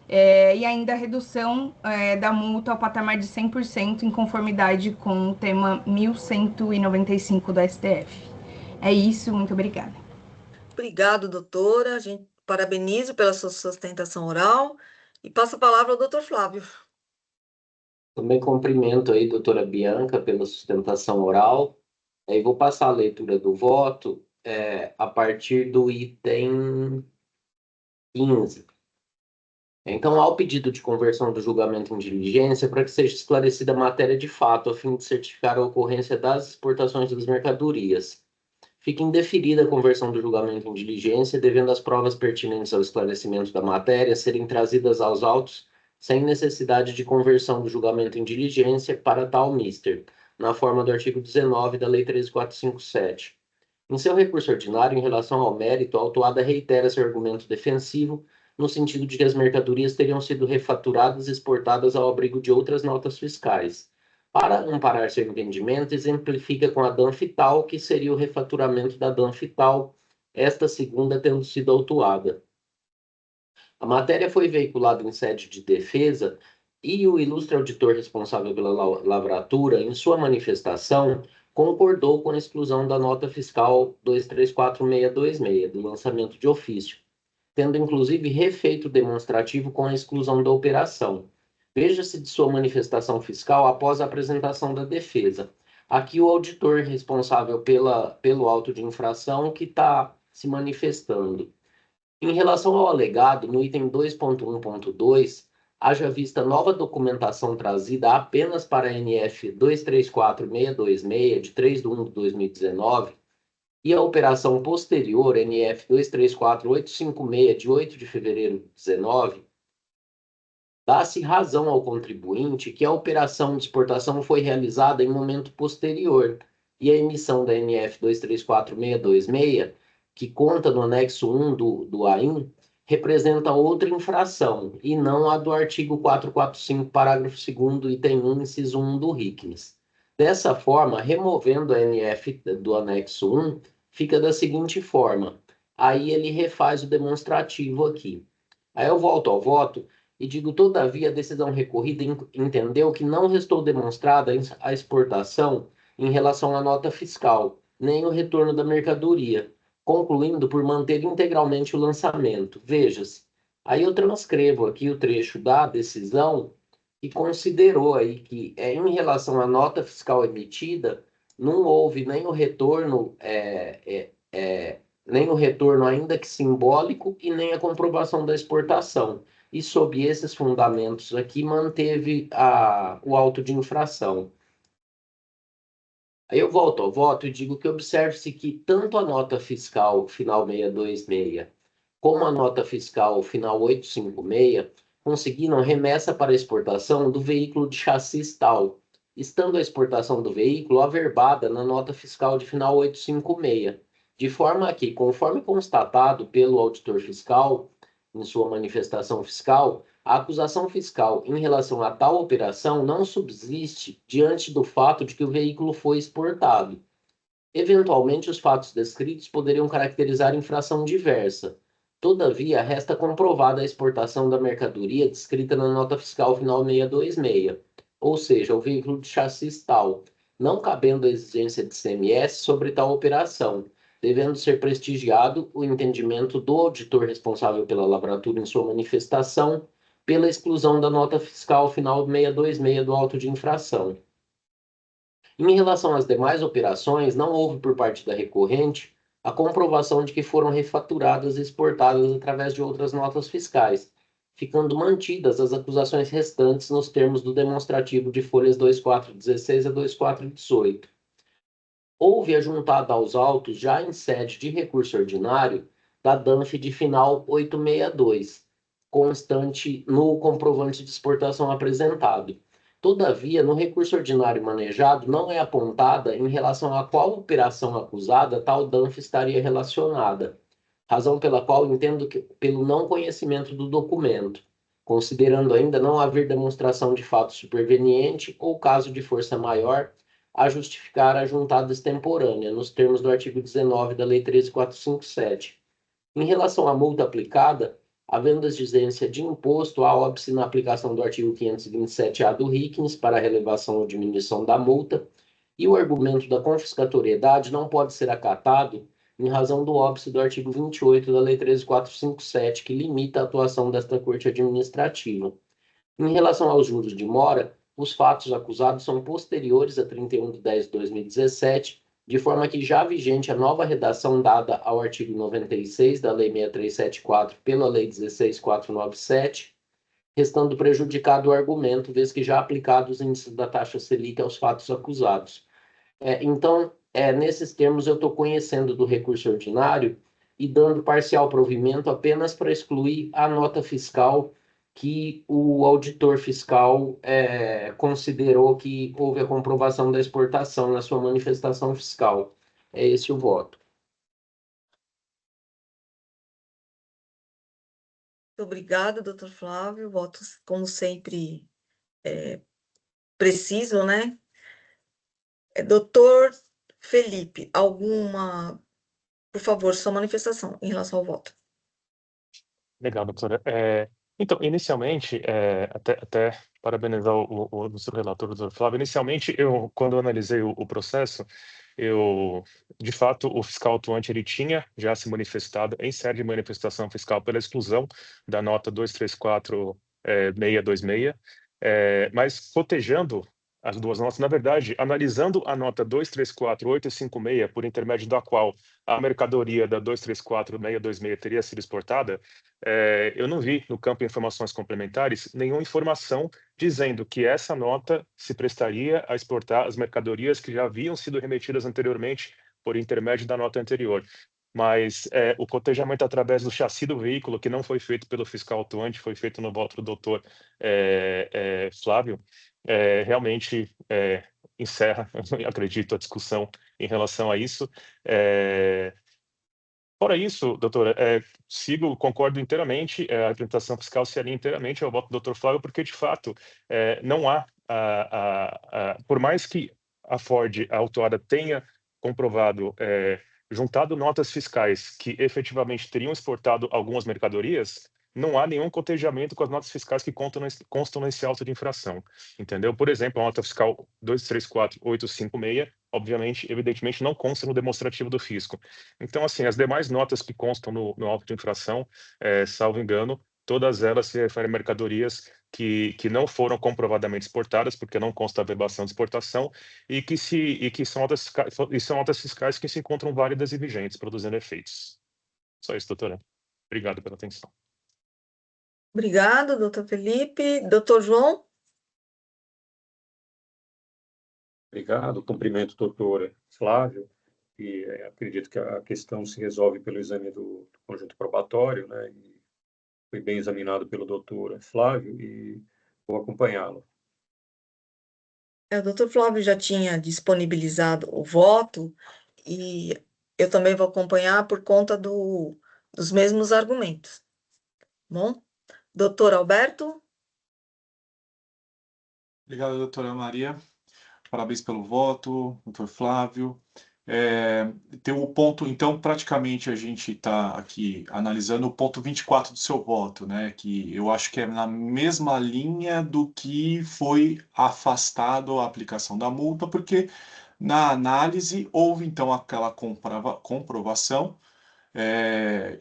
E ainda a redução da multa ao patamar de 100% em conformidade com o tema 1195 do STF. É isso, muito obrigada. Obrigado, doutora. A gente parabenizo pela sua sustentação oral e passo a palavra ao doutor Flávio. Também cumprimento aí, doutora Bianca, pela sustentação oral. Aí vou passar a leitura do voto a partir do item 15. Então, há o pedido de conversão do julgamento em diligência para que seja esclarecida a matéria de fato, a fim de certificar a ocorrência das exportações das mercadorias. Fica indeferida a conversão do julgamento em diligência, devendo as provas pertinentes ao esclarecimento da matéria serem trazidas aos autos sem necessidade de conversão do julgamento em diligência para tal mister, na forma do artigo 19 da Lei 13.457. Em seu recurso ordinário, em relação ao mérito, a autuada reitera seu argumento defensivo, no sentido de que as mercadorias teriam sido refaturadas e exportadas ao abrigo de outras notas fiscais. Para amparar seu entendimento, exemplifica com a Danfital, que seria o refaturamento da Danfital, esta segunda tendo sido autuada. A matéria foi veiculada em sede de defesa e o ilustre auditor responsável pela lavratura, em sua manifestação, concordou com a exclusão da nota fiscal 234626, do lançamento de ofício, tendo inclusive refeito o demonstrativo com a exclusão da operação. Veja-se de sua manifestação fiscal após a apresentação da defesa. Aqui o auditor responsável pelo auto de infração que está se manifestando. Em relação ao alegado, no item 2.1.2, haja vista nova documentação trazida apenas para a NF 234626, de 3/1/2019, e a operação posterior, NF 234856, de 8 de fevereiro de 2019, dá-se razão ao contribuinte que a operação de exportação foi realizada em momento posterior e a emissão da NF 234626, que conta no anexo 1 do AIN, representa outra infração e não a do artigo 445, parágrafo 2º, item 1, inciso 1 do RICNES. Dessa forma, removendo a NF do anexo 1, fica da seguinte forma. Aí ele refaz o demonstrativo aqui. Aí eu volto ao voto E digo, todavia, a decisão recorrida entendeu que não restou demonstrada a exportação em relação à nota fiscal, nem o retorno da mercadoria, concluindo por manter integralmente o lançamento. Veja-se, aí eu transcrevo aqui o trecho da decisão e considerou aí que, em relação à nota fiscal emitida, não houve nem o retorno, ainda que simbólico, e nem a comprovação da exportação. E sob esses fundamentos aqui, manteve o auto de infração. Aí eu volto ao voto e digo que observe-se que tanto a nota fiscal final 626 como a nota fiscal final 856 conseguiram remessa para exportação do veículo de chassi tal, estando a exportação do veículo averbada na nota fiscal de final 856, de forma que, conforme constatado pelo auditor fiscal em sua manifestação fiscal, a acusação fiscal em relação a tal operação não subsiste diante do fato de que o veículo foi exportado. Eventualmente, os fatos descritos poderiam caracterizar infração diversa. Todavia, resta comprovada a exportação da mercadoria descrita na nota fiscal final 626, ou seja, o veículo de chassi tal, não cabendo a exigência de CMS sobre tal operação, devendo ser prestigiado o entendimento do auditor responsável pela lavratura em sua manifestação, pela exclusão da nota fiscal final 626 do auto de infração. Em relação às demais operações, não houve por parte da recorrente a comprovação de que foram refaturadas e exportadas através de outras notas fiscais, ficando mantidas as acusações restantes nos termos do demonstrativo de folhas 2416 a 2418. Houve ajuntada aos autos, já em sede de recurso ordinário, da DANF de final 862, constante no comprovante de exportação apresentado. Todavia, no recurso ordinário manejado, não é apontada em relação a qual operação acusada tal DANF estaria relacionada, razão pela qual entendo que, pelo não conhecimento do documento, considerando ainda não haver demonstração de fato superveniente ou caso de força maior, a justificar a juntada extemporânea, nos termos do artigo 19 da Lei 13.457. Em relação à multa aplicada, havendo exigência de imposto, há óbice na aplicação do artigo 527-A do RICNS para a relevação ou diminuição da multa, e o argumento da confiscatoriedade não pode ser acatado em razão do óbice do artigo 28 da Lei 13.457, que limita a atuação desta Corte Administrativa. Em relação aos juros de mora, os fatos acusados são posteriores a 31/10/2017, de forma que já vigente a nova redação dada ao artigo 96 da Lei 6374 pela Lei 16.497, restando prejudicado o argumento, vez que já aplicados os índices da taxa Selic aos fatos acusados. Então, nesses termos, eu estou conhecendo do recurso ordinário e dando parcial provimento apenas para excluir a nota fiscal que o auditor fiscal considerou que houve a comprovação da exportação na sua manifestação fiscal. É esse o voto. Muito obrigada, doutor Flávio. Votos, como sempre, preciso, né? Doutor Felipe, por favor, sua manifestação em relação ao voto. Legal, doutora. Então, inicialmente, até parabenizar o nosso relator, o doutor Flávio. Inicialmente, quando eu analisei o processo, de fato, o fiscal atuante ele tinha já se manifestado em sede de manifestação fiscal pela exclusão da nota 234.626, mas cotejando as duas notas, na verdade, analisando a nota 234.856, por intermédio da qual a mercadoria da 234.626 teria sido exportada, eu não vi no campo de informações complementares nenhuma informação dizendo que essa nota se prestaria a exportar as mercadorias que já haviam sido remetidas anteriormente por intermédio da nota anterior. Mas o cotejamento através do chassi do veículo, que não foi feito pelo fiscal atuante, foi feito no voto do doutor Flávio, realmente encerra, acredito, a discussão em relação a isso. Fora isso, doutora, concordo inteiramente, a apresentação fiscal se alinha inteiramente ao voto do doutor Flávio, porque, de fato, não há, por mais que a Ford, a autuada, tenha comprovado, juntado notas fiscais que efetivamente teriam exportado algumas mercadorias, não há nenhum cotejamento com as notas fiscais que constam nesse auto de infração, entendeu? Por exemplo, a nota fiscal 234856, obviamente, evidentemente, não consta no demonstrativo do fisco. Então, assim, as demais notas que constam no auto de infração, salvo engano, todas elas se referem a mercadorias que não foram comprovadamente exportadas, porque não consta a verbação de exportação, e que são notas fiscais que se encontram válidas e vigentes, produzindo efeitos. Só isso, doutora. Obrigado pela atenção. Obrigado, doutor Felipe. Doutor João? Obrigado. Cumprimento o doutor Flávio, e acredito que a questão se resolve pelo exame do conjunto probatório, né? E foi bem examinado pelo doutor Flávio e vou acompanhá-lo. O doutor Flávio já tinha disponibilizado o voto e eu também vou acompanhar por conta dos mesmos argumentos. Bom? Doutor Alberto? Obrigado, doutora Maria. Parabéns pelo voto, doutor Flávio. Tem o ponto, então, praticamente a gente está aqui analisando o ponto 24 do seu voto, né? Que eu acho que é na mesma linha do que foi afastado a aplicação da multa, porque na análise houve, então, aquela comprovação,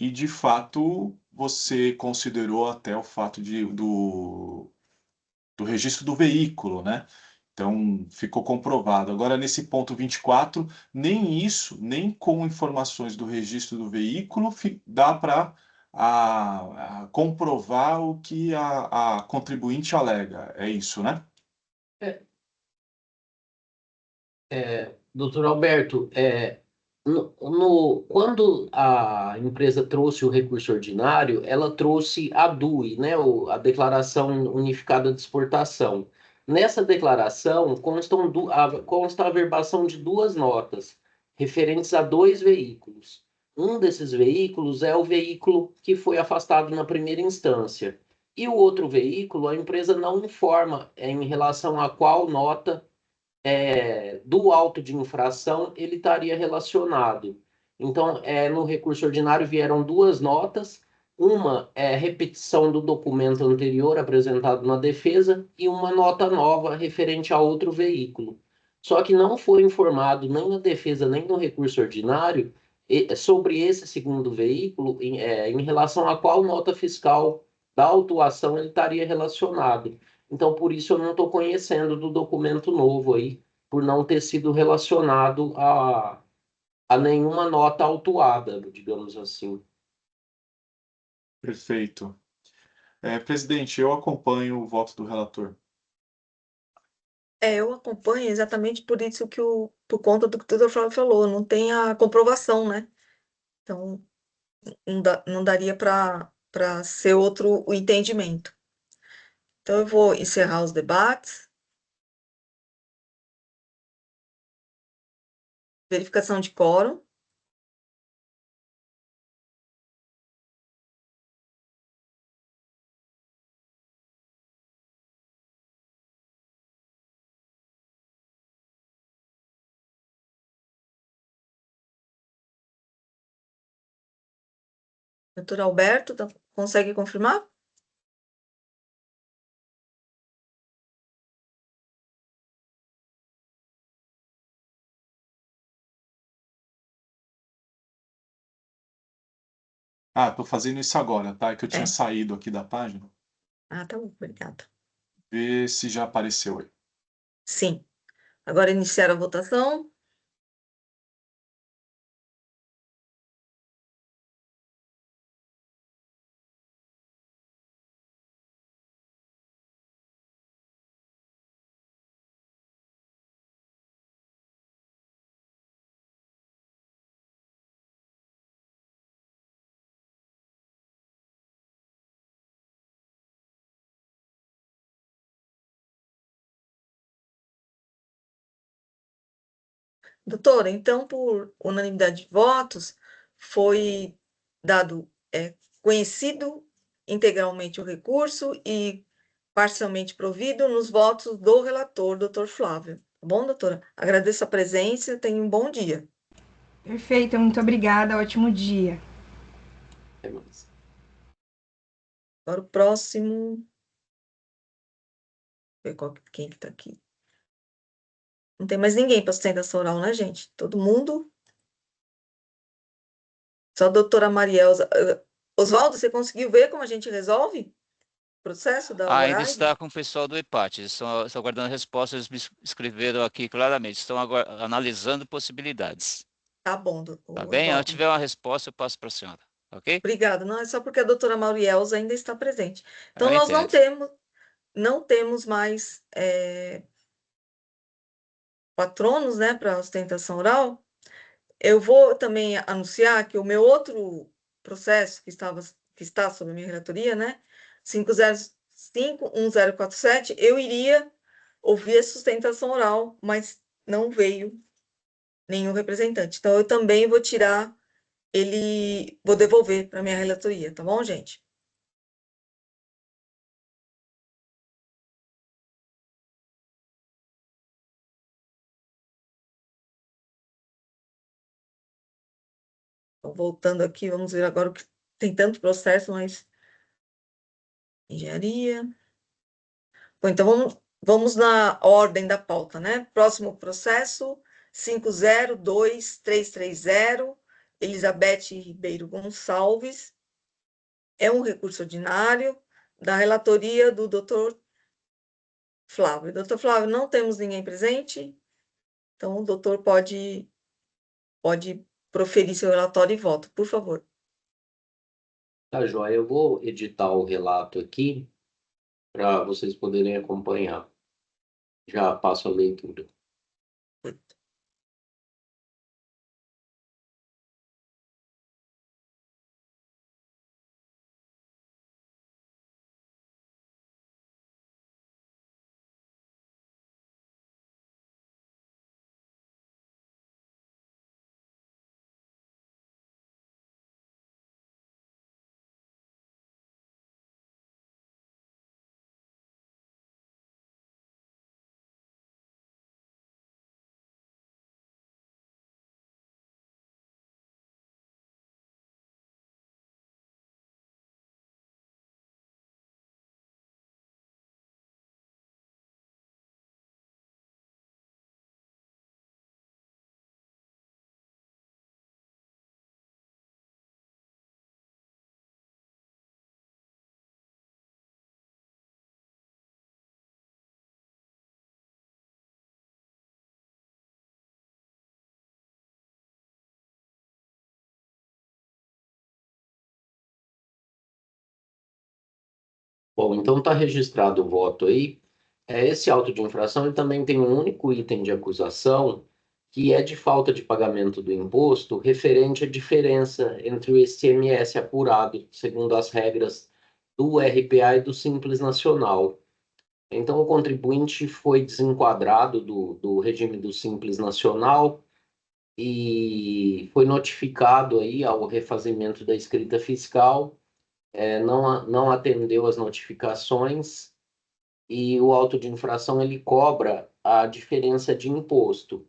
e, de fato, você considerou até o fato do registro do veículo, né? Então, ficou comprovado. Agora, nesse ponto 24, nem isso, nem com informações do registro do veículo, dá para comprovar o que a contribuinte alega. É isso, né? Doutor Alberto, quando a empresa trouxe o recurso ordinário, ela trouxe a DUI, né, a Declaração Unificada de Exportação. Nessa declaração consta a verbação de 2 notas, referentes a 2 veículos. Um desses veículos é o veículo que foi afastado na primeira instância. E o outro veículo, a empresa não informa em relação a qual nota do auto de infração ele estaria relacionado. Então, no recurso ordinário vieram 2 notas, uma é repetição do documento anterior apresentado na defesa e uma nota nova referente a outro veículo. Só que não foi informado nem na defesa nem no recurso ordinário sobre esse segundo veículo em relação a qual nota fiscal da autuação ele estaria relacionado. Então, por isso eu não estou conhecendo do documento novo aí, por não ter sido relacionado a nenhuma nota autuada, digamos assim. Perfeito. Presidente, eu acompanho o voto do relator. Eu acompanho exatamente por isso por conta do que o doutor Flávio falou, não tem a comprovação, né? Então, não daria para ser outro o entendimento. Então, eu vou encerrar os debates. Verificação de quórum. Doutor Alberto, consegue confirmar? Estou fazendo isso agora, tá? É que eu tinha saído aqui da página. Tá bom, obrigada. Vê se já apareceu aí. Sim. Agora iniciar a votação. Doutora, então, por unanimidade de votos, foi dado conhecido integralmente o recurso e parcialmente provido nos votos do relator, doutor Flávio. Tá bom, doutora? Agradeço a presença, tenha um bom dia. Perfeito, muito obrigada, ótimo dia. Até mais. Agora o próximo. Ver quem que tá aqui. Não tem mais ninguém para sustentação oral, né, gente? Todo mundo. Só a doutora Marielza. Oswaldo, você conseguiu ver como a gente resolve o processo da Ainda Horaide? está com o pessoal do EPAT, eles estão aguardando a resposta, eles me escreveram aqui claramente, estão analisando possibilidades. Tá bom, Tá bem? Se eu Oswaldo. tiver uma resposta, eu passo para a senhora, ok? Obrigada. Não, é só porque a doutora Marielza ainda está presente. Então, Eu nós entendo. não temos mais patronos, né, para ostentação oral. Eu vou também anunciar que o meu outro processo que está sob a minha relatoria, né, 5051047, eu iria ouvir a sustentação oral, mas não veio nenhum representante. Então, eu também vou tirar vou devolver para minha relatoria, tá bom, gente? Então, voltando aqui, vamos ver agora o que tem tanto processo, mas engenharia. Bom, então vamos na ordem da pauta, né? Próximo processo, 502330, Elizabeth Ribeiro Gonçalves. É um recurso ordinário da relatoria do doutor Flávio. Doutor Flávio, não temos ninguém presente, então o doutor pode proferir seu relatório e voto, por favor. Tá, joia. Eu vou editar o relato aqui para vocês poderem acompanhar. Já passo a leitura. Bom, então está registrado o voto aí. Esse auto de infração ele também tem um único item de acusação, que é de falta de pagamento do imposto referente à diferença entre o ICMS apurado, segundo as regras do RPA e do Simples Nacional. Então, o contribuinte foi desenquadrado do regime do Simples Nacional e foi notificado aí ao refazimento da escrita fiscal, não atendeu as notificações e o auto de infração ele cobra a diferença de imposto.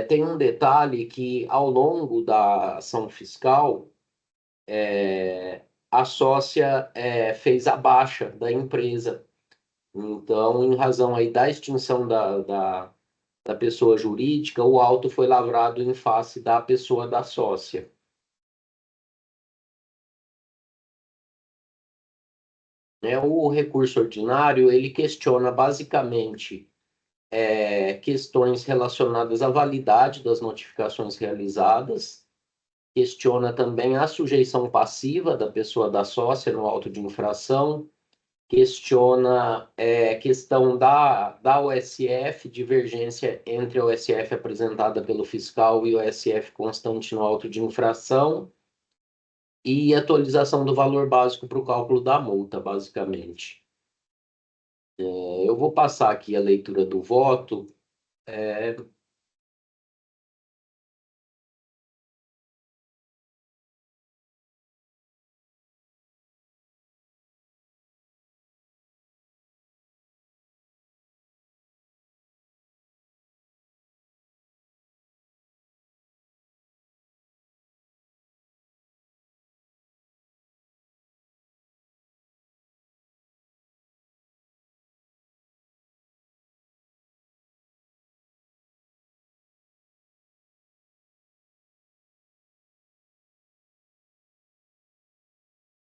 Tem um detalhe que, ao longo da ação fiscal, a sócia fez a baixa da empresa. Então, em razão aí da extinção da pessoa jurídica, o auto foi lavrado em face da pessoa da sócia. O recurso ordinário, ele questiona basicamente questões relacionadas à validade das notificações realizadas, questiona também a sujeição passiva da pessoa da sócia no auto de infração, questiona questão da OSF, divergência entre a OSF apresentada pelo fiscal e o OSF constante no auto de infração, e atualização do valor básico para o cálculo da multa, basicamente. Eu vou passar aqui a leitura do voto.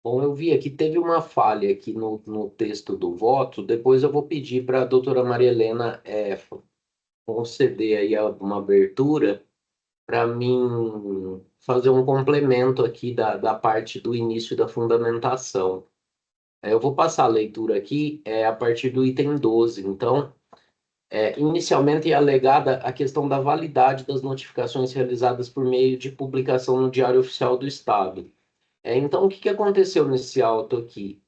Bom, eu vi aqui, teve uma falha aqui no texto do voto, depois eu vou pedir para a doutora Maria Helena conceder aí uma abertura para mim fazer um complemento aqui da parte do início da fundamentação. Eu vou passar a leitura aqui a partir do item 12. Então, inicialmente é alegada a questão da validade das notificações realizadas por meio de publicação no Diário Oficial do Estado. Então, o que aconteceu nesse auto aqui?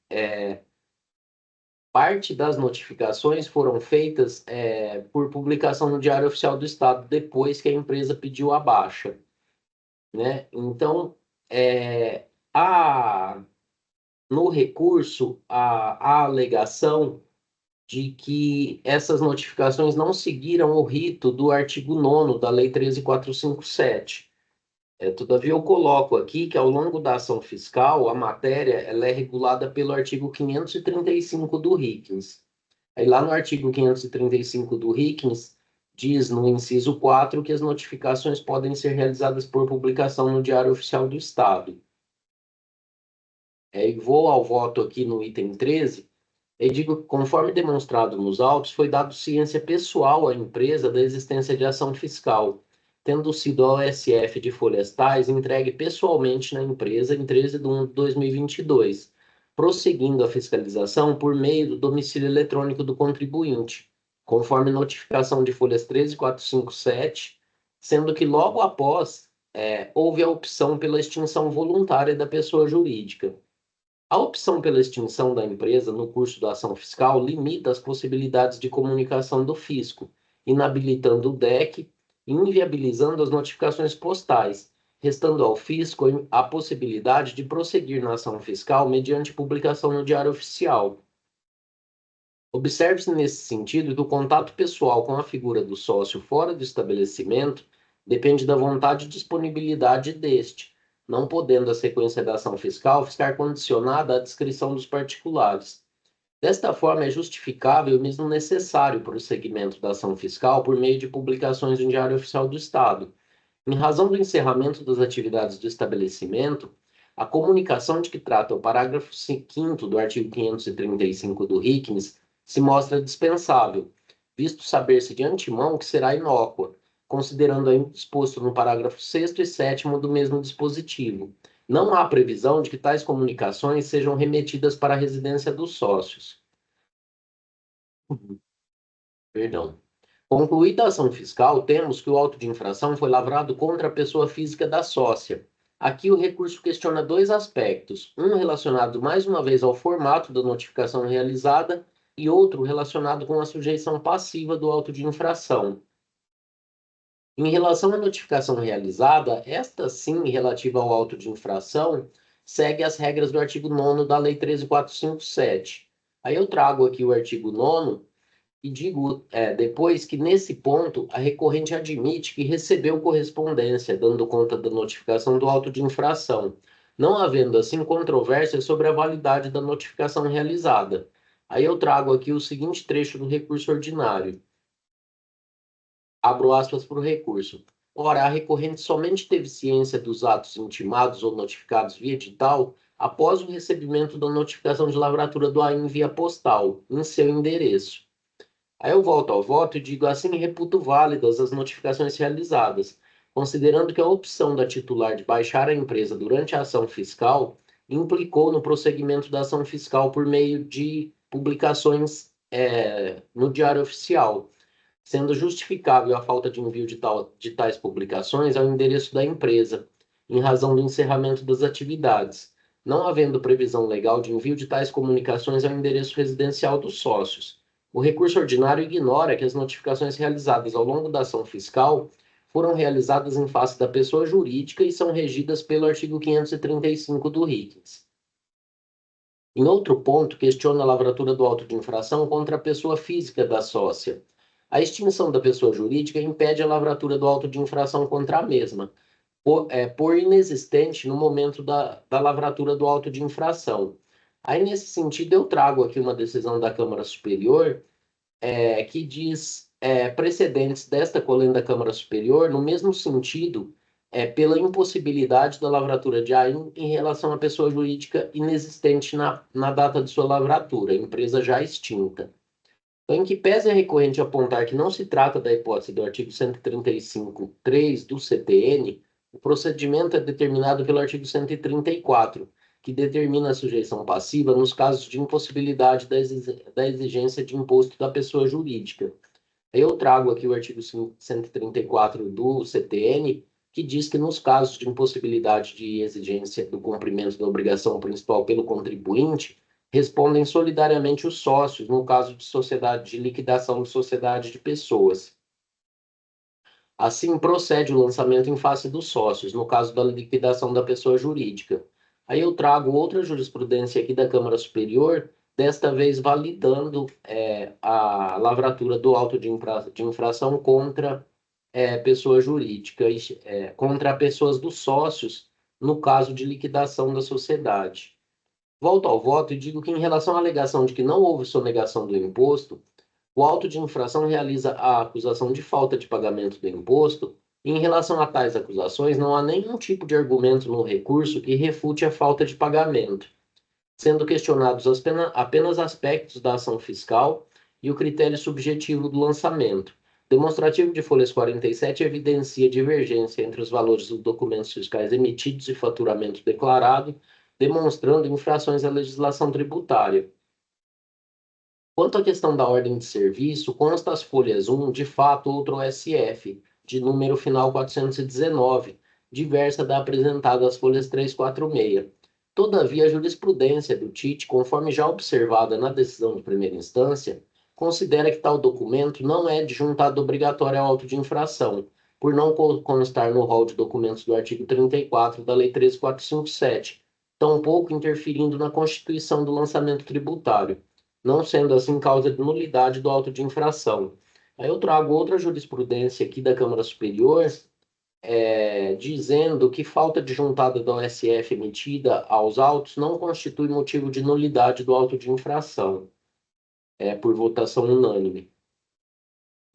Parte das notificações foram feitas por publicação no Diário Oficial do Estado, depois que a empresa pediu a baixa, né? Então, no recurso, a alegação de que essas notificações não seguiram o rito do artigo 9º da Lei 13.457. Todavia, eu coloco aqui que, ao longo da ação fiscal, a matéria ela é regulada pelo artigo 535 do RICNS. Aí, lá no artigo 535 do RICNS, diz no inciso 4 que as notificações podem ser realizadas por publicação no Diário Oficial do Estado. E vou ao voto aqui no item 13, e digo que, conforme demonstrado nos autos, foi dado ciência pessoal à empresa da existência de ação fiscal, tendo sido a OSF de folhas tais entregue pessoalmente na empresa em 13 de 1 de 2022, prosseguindo a fiscalização por meio do domicílio eletrônico do contribuinte, conforme notificação de folhas 13.457, sendo que logo após houve a opção pela extinção voluntária da pessoa jurídica. A opção pela extinção da empresa no curso da ação fiscal limita as possibilidades de comunicação do fisco, inabilitando o DEC e inviabilizando as notificações postais, restando ao fisco a possibilidade de prosseguir na ação fiscal mediante publicação no Diário Oficial. Observe-se nesse sentido que o contato pessoal com a figura do sócio fora do estabelecimento depende da vontade e disponibilidade deste, não podendo a sequência da ação fiscal ficar condicionada à descrição dos particulares. Desta forma, é justificável e mesmo necessário o prosseguimento da ação fiscal por meio de publicações no Diário Oficial do Estado. Em razão do encerramento das atividades do estabelecimento, a comunicação de que trata o parágrafo 5º do artigo 535 do RICNS se mostra dispensável, visto saber-se de antemão que será inócua, considerando ainda disposto no parágrafo 6º e 7º do mesmo dispositivo. Não há previsão de que tais comunicações sejam remetidas para a residência dos sócios. Perdão. Concluída a ação fiscal, temos que o auto de infração foi lavrado contra a pessoa física da sócia. Aqui o recurso questiona dois aspectos, um relacionado mais uma vez ao formato da notificação realizada e outro relacionado com a sujeição passiva do auto de infração. Em relação à notificação realizada, esta sim, relativa ao auto de infração, segue as regras do artigo 9º da Lei 13.457. Aí eu trago aqui o artigo 9º e digo depois que, nesse ponto, a recorrente admite que recebeu correspondência, dando conta da notificação do auto de infração, não havendo, assim, controvérsia sobre a validade da notificação realizada. Aí eu trago aqui o seguinte trecho do recurso ordinário. Abro aspas para o recurso. Ora, a recorrente somente teve ciência dos atos intimados ou notificados via edital após o recebimento da notificação de lavratura do AIN via postal, em seu endereço. Aí eu volto ao voto e digo assim, reputo válidas as notificações realizadas, considerando que a opção da titular de baixar a empresa durante a ação fiscal implicou no prosseguimento da ação fiscal por meio de publicações no Diário Oficial, sendo justificável a falta de envio de tais publicações ao endereço da empresa, em razão do encerramento das atividades, não havendo previsão legal de envio de tais comunicações ao endereço residencial dos sócios. O recurso ordinário ignora que as notificações realizadas ao longo da ação fiscal foram realizadas em face da pessoa jurídica e são regidas pelo artigo 535 do RICNS. Em outro ponto, questiona a lavratura do auto de infração contra a pessoa física da sócia. A extinção da pessoa jurídica impede a lavratura do auto de infração contra a mesma, por inexistente no momento da lavratura do auto de infração. Aí, nesse sentido, eu trago aqui uma decisão da Câmara Superior que diz precedentes desta colenda da Câmara Superior no mesmo sentido pela impossibilidade da lavratura de AIM em relação à pessoa jurídica inexistente na data de sua lavratura, empresa já extinta. Então, em que pese a recorrente apontar que não se trata da hipótese do artigo 135.3 do CTN, o procedimento é determinado pelo artigo 134, que determina a sujeição passiva nos casos de impossibilidade da exigência de imposto da pessoa jurídica. Eu trago aqui o artigo 134 do CTN, que diz que nos casos de impossibilidade de exigência do cumprimento da obrigação principal pelo contribuinte, respondem solidariamente os sócios, no caso de sociedade de liquidação de sociedade de pessoas. Assim, procede o lançamento em face dos sócios, no caso da liquidação da pessoa jurídica. Aí eu trago outra jurisprudência aqui da Câmara Superior, desta vez validando a lavratura do auto de infração contra pessoa jurídica, contra pessoas dos sócios, no caso de liquidação da sociedade. Volto ao voto e digo que, em relação à alegação de que não houve sonegação do imposto, o auto de infração realiza a acusação de falta de pagamento do imposto, e, em relação a tais acusações, não há nenhum tipo de argumento no recurso que refute a falta de pagamento, sendo questionados apenas aspectos da ação fiscal e o critério subjetivo do lançamento. Demonstrativo de folhas 47 evidencia divergência entre os valores dos documentos fiscais emitidos e faturamento declarado, demonstrando infrações à legislação tributária. Quanto à questão da ordem de serviço, consta as folhas 1, de fato, outro OSF, de número final 419, diversa da apresentada às folhas 346. Todavia, a jurisprudência do TIT, conforme já observada na decisão de primeira instância, considera que tal documento não é adjuntado obrigatório ao auto de infração, por não constar no rol de documentos do artigo 34 da Lei 13.457, tampouco interferindo na constituição do lançamento tributário, não sendo assim causa de nulidade do auto de infração. Aí eu trago outra jurisprudência aqui da Câmara Superior, dizendo que falta de juntada da OSF emitida aos autos não constitui motivo de nulidade do auto de infração, por votação unânime.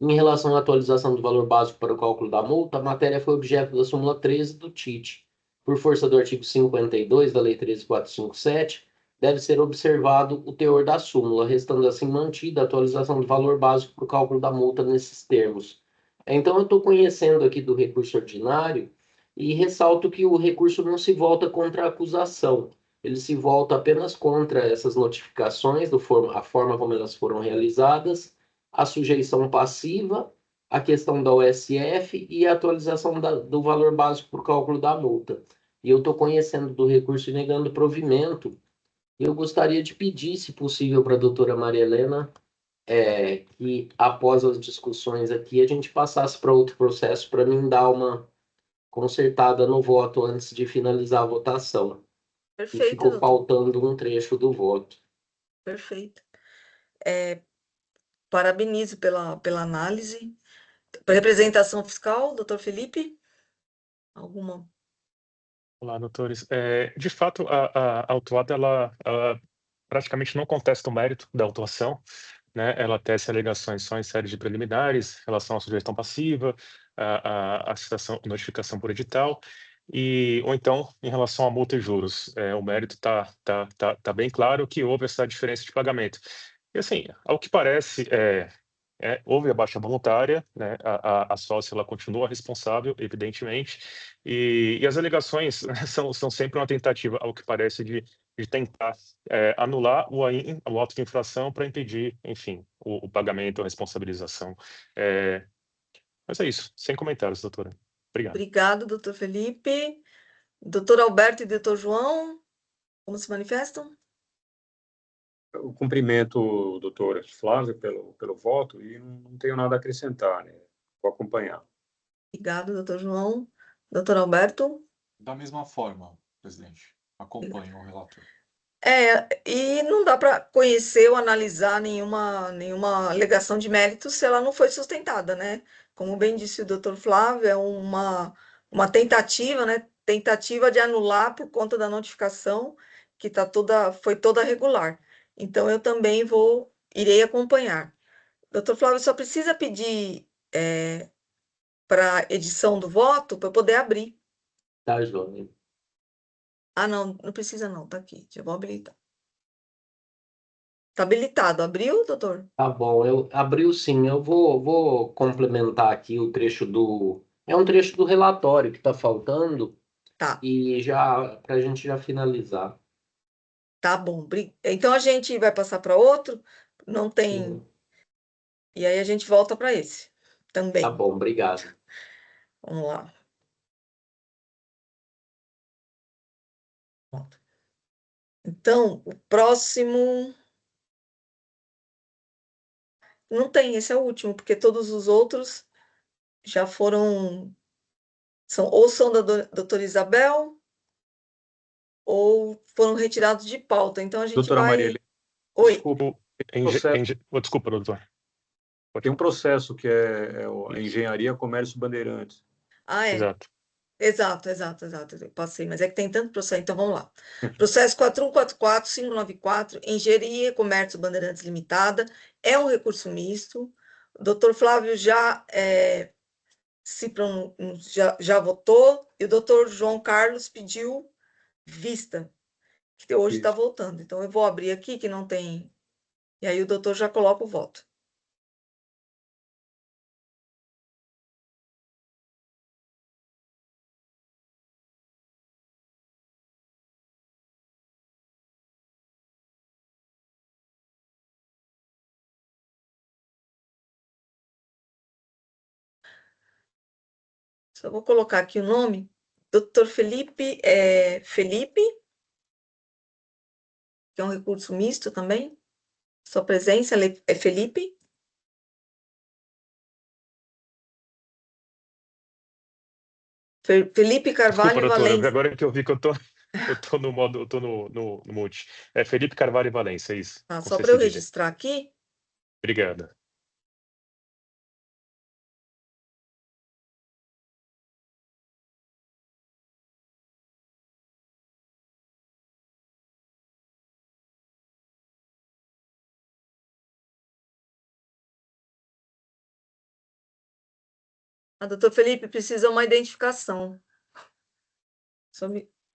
Em relação à atualização do valor básico para o cálculo da multa, a matéria foi objeto da súmula 13 do TIT. Por força do artigo 52 da Lei 13.457, deve ser observado o teor da súmula, restando assim mantida a atualização do valor básico para o cálculo da multa nesses termos. Então, eu estou conhecendo aqui do recurso ordinário e ressalto que o recurso não se volta contra a acusação, ele se volta apenas contra essas notificações, a forma como elas foram realizadas, a sujeição passiva, a questão da OSF e a atualização do valor básico para o cálculo da multa. E eu estou conhecendo do recurso e negando provimento. Eu gostaria de pedir, se possível, para a doutora Maria Helena, que após as discussões aqui, a gente passasse para outro processo para mim dar uma consertada no voto antes de finalizar a votação. Perfeito, e ficou doutor. faltando um trecho do voto. Perfeito. Parabenizo pela análise. Representação fiscal, doutor Felipe? Alguma? Olá, doutores. De fato, a autuada ela praticamente não contesta o mérito da autuação, né? Ela tece alegações só em série de preliminares, em relação à sujeição passiva, a notificação por edital, ou então em relação à multa e juros. O mérito está bem claro que houve essa diferença de pagamento. E assim, ao que parece, houve a baixa voluntária, né? A sócia ela continua responsável, evidentemente, e as alegações são sempre uma tentativa, ao que parece, de tentar anular o auto de infração para impedir, enfim, o pagamento, a responsabilização. Mas é isso, sem comentários, doutora. Obrigado. Obrigado, doutor Felipe. Doutor Alberto e doutor João, como se manifestam? Eu cumprimento, doutora Flávia, pelo voto e não tenho nada a acrescentar, né? Vou acompanhar. Obrigado, doutor João. Doutor Alberto? Da mesma forma, presidente. Acompanho o relator. E não dá para conhecer ou analisar nenhuma alegação de mérito se ela não foi sustentada, né? Como bem disse o doutor Flávio, é uma tentativa, né? Tentativa de anular por conta da notificação que foi toda regular. Então, eu também irei acompanhar. Doutor Flávio, só precisa pedir para edição do voto para eu poder abrir, Tá, João. Ah, não precisa não, tá aqui. Já vou habilitar. Tá habilitado. Abriu, doutor? Tá bom, abriu sim. Eu vou complementar aqui o trecho do... É um trecho do relatório que está faltando. Tá. E para a gente já finalizar. Tá bom. Então a gente vai passar para outro? Não tem. Sim. E aí a gente volta para esse também. Tá bom, obrigado. Vamos lá. Então, o próximo. Não tem, esse é o último, porque todos os outros já foram. Ou são da doutora Isabel, ou foram retirados de pauta. Então a gente doutora vai. Maria Helena, Oi. Desculpa, doutor. Tem um processo que é a Engenharia Comércio Bandeirantes. Ah, é. Exato. Exato. Eu passei, mas é que tem tanto processo. Então vamos lá. Processo 4144-594, Engenharia Comércio Bandeirantes Limitada, é um recurso misto. O doutor Flávio já já votou, e o doutor João Carlos pediu vista, que hoje está voltando. Então eu vou abrir aqui, que não tem. E aí o doutor já coloca o voto. Só vou colocar aqui o nome. Dr. Felipe, que é um recurso misto também. Sua presença é Felipe? Felipe Carvalho Desculpa, doutor, Valência. agora que eu vi que eu tô no modo, eu tô no mute. É Felipe Carvalho Valência, é isso. Só para eu registrar aqui. Obrigado. Doutor Felipe, precisa uma identificação.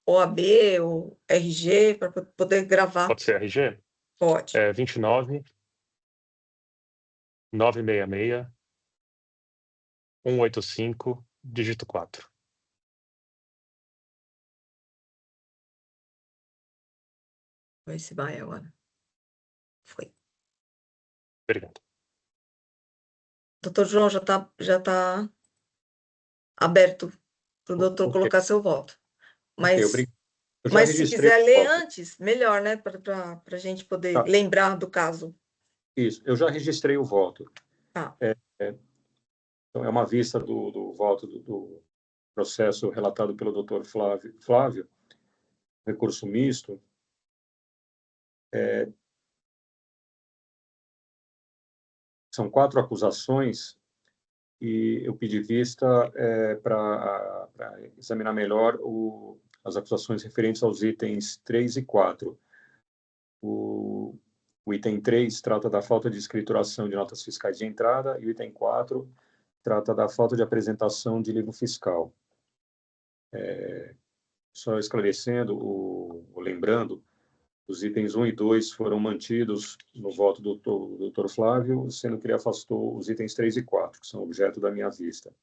OAB ou RG, para poder gravar. Pode ser RG? Pode. 29 966 185, dígito 4. Vai se vai agora. Foi. Obrigado. Doutor João, já tá aberto para o doutor colocar seu voto. Mas se quiser ler antes, melhor, né? Para a gente poder lembrar do caso. Isso, eu já registrei o voto. Então, é uma vista do voto do processo relatado pelo doutor Flávio, recurso misto. São 4 acusações e eu pedi vista para examinar melhor as acusações referentes aos itens 3 e 4. O item 3 trata da falta de escrituração de notas fiscais de entrada e o item 4 trata da falta de apresentação de livro fiscal. Só esclarecendo, lembrando, os itens 1 e 2 foram mantidos no voto do Dr. Flávio, sendo que ele afastou os itens 3 e 4, que são objeto da minha vista.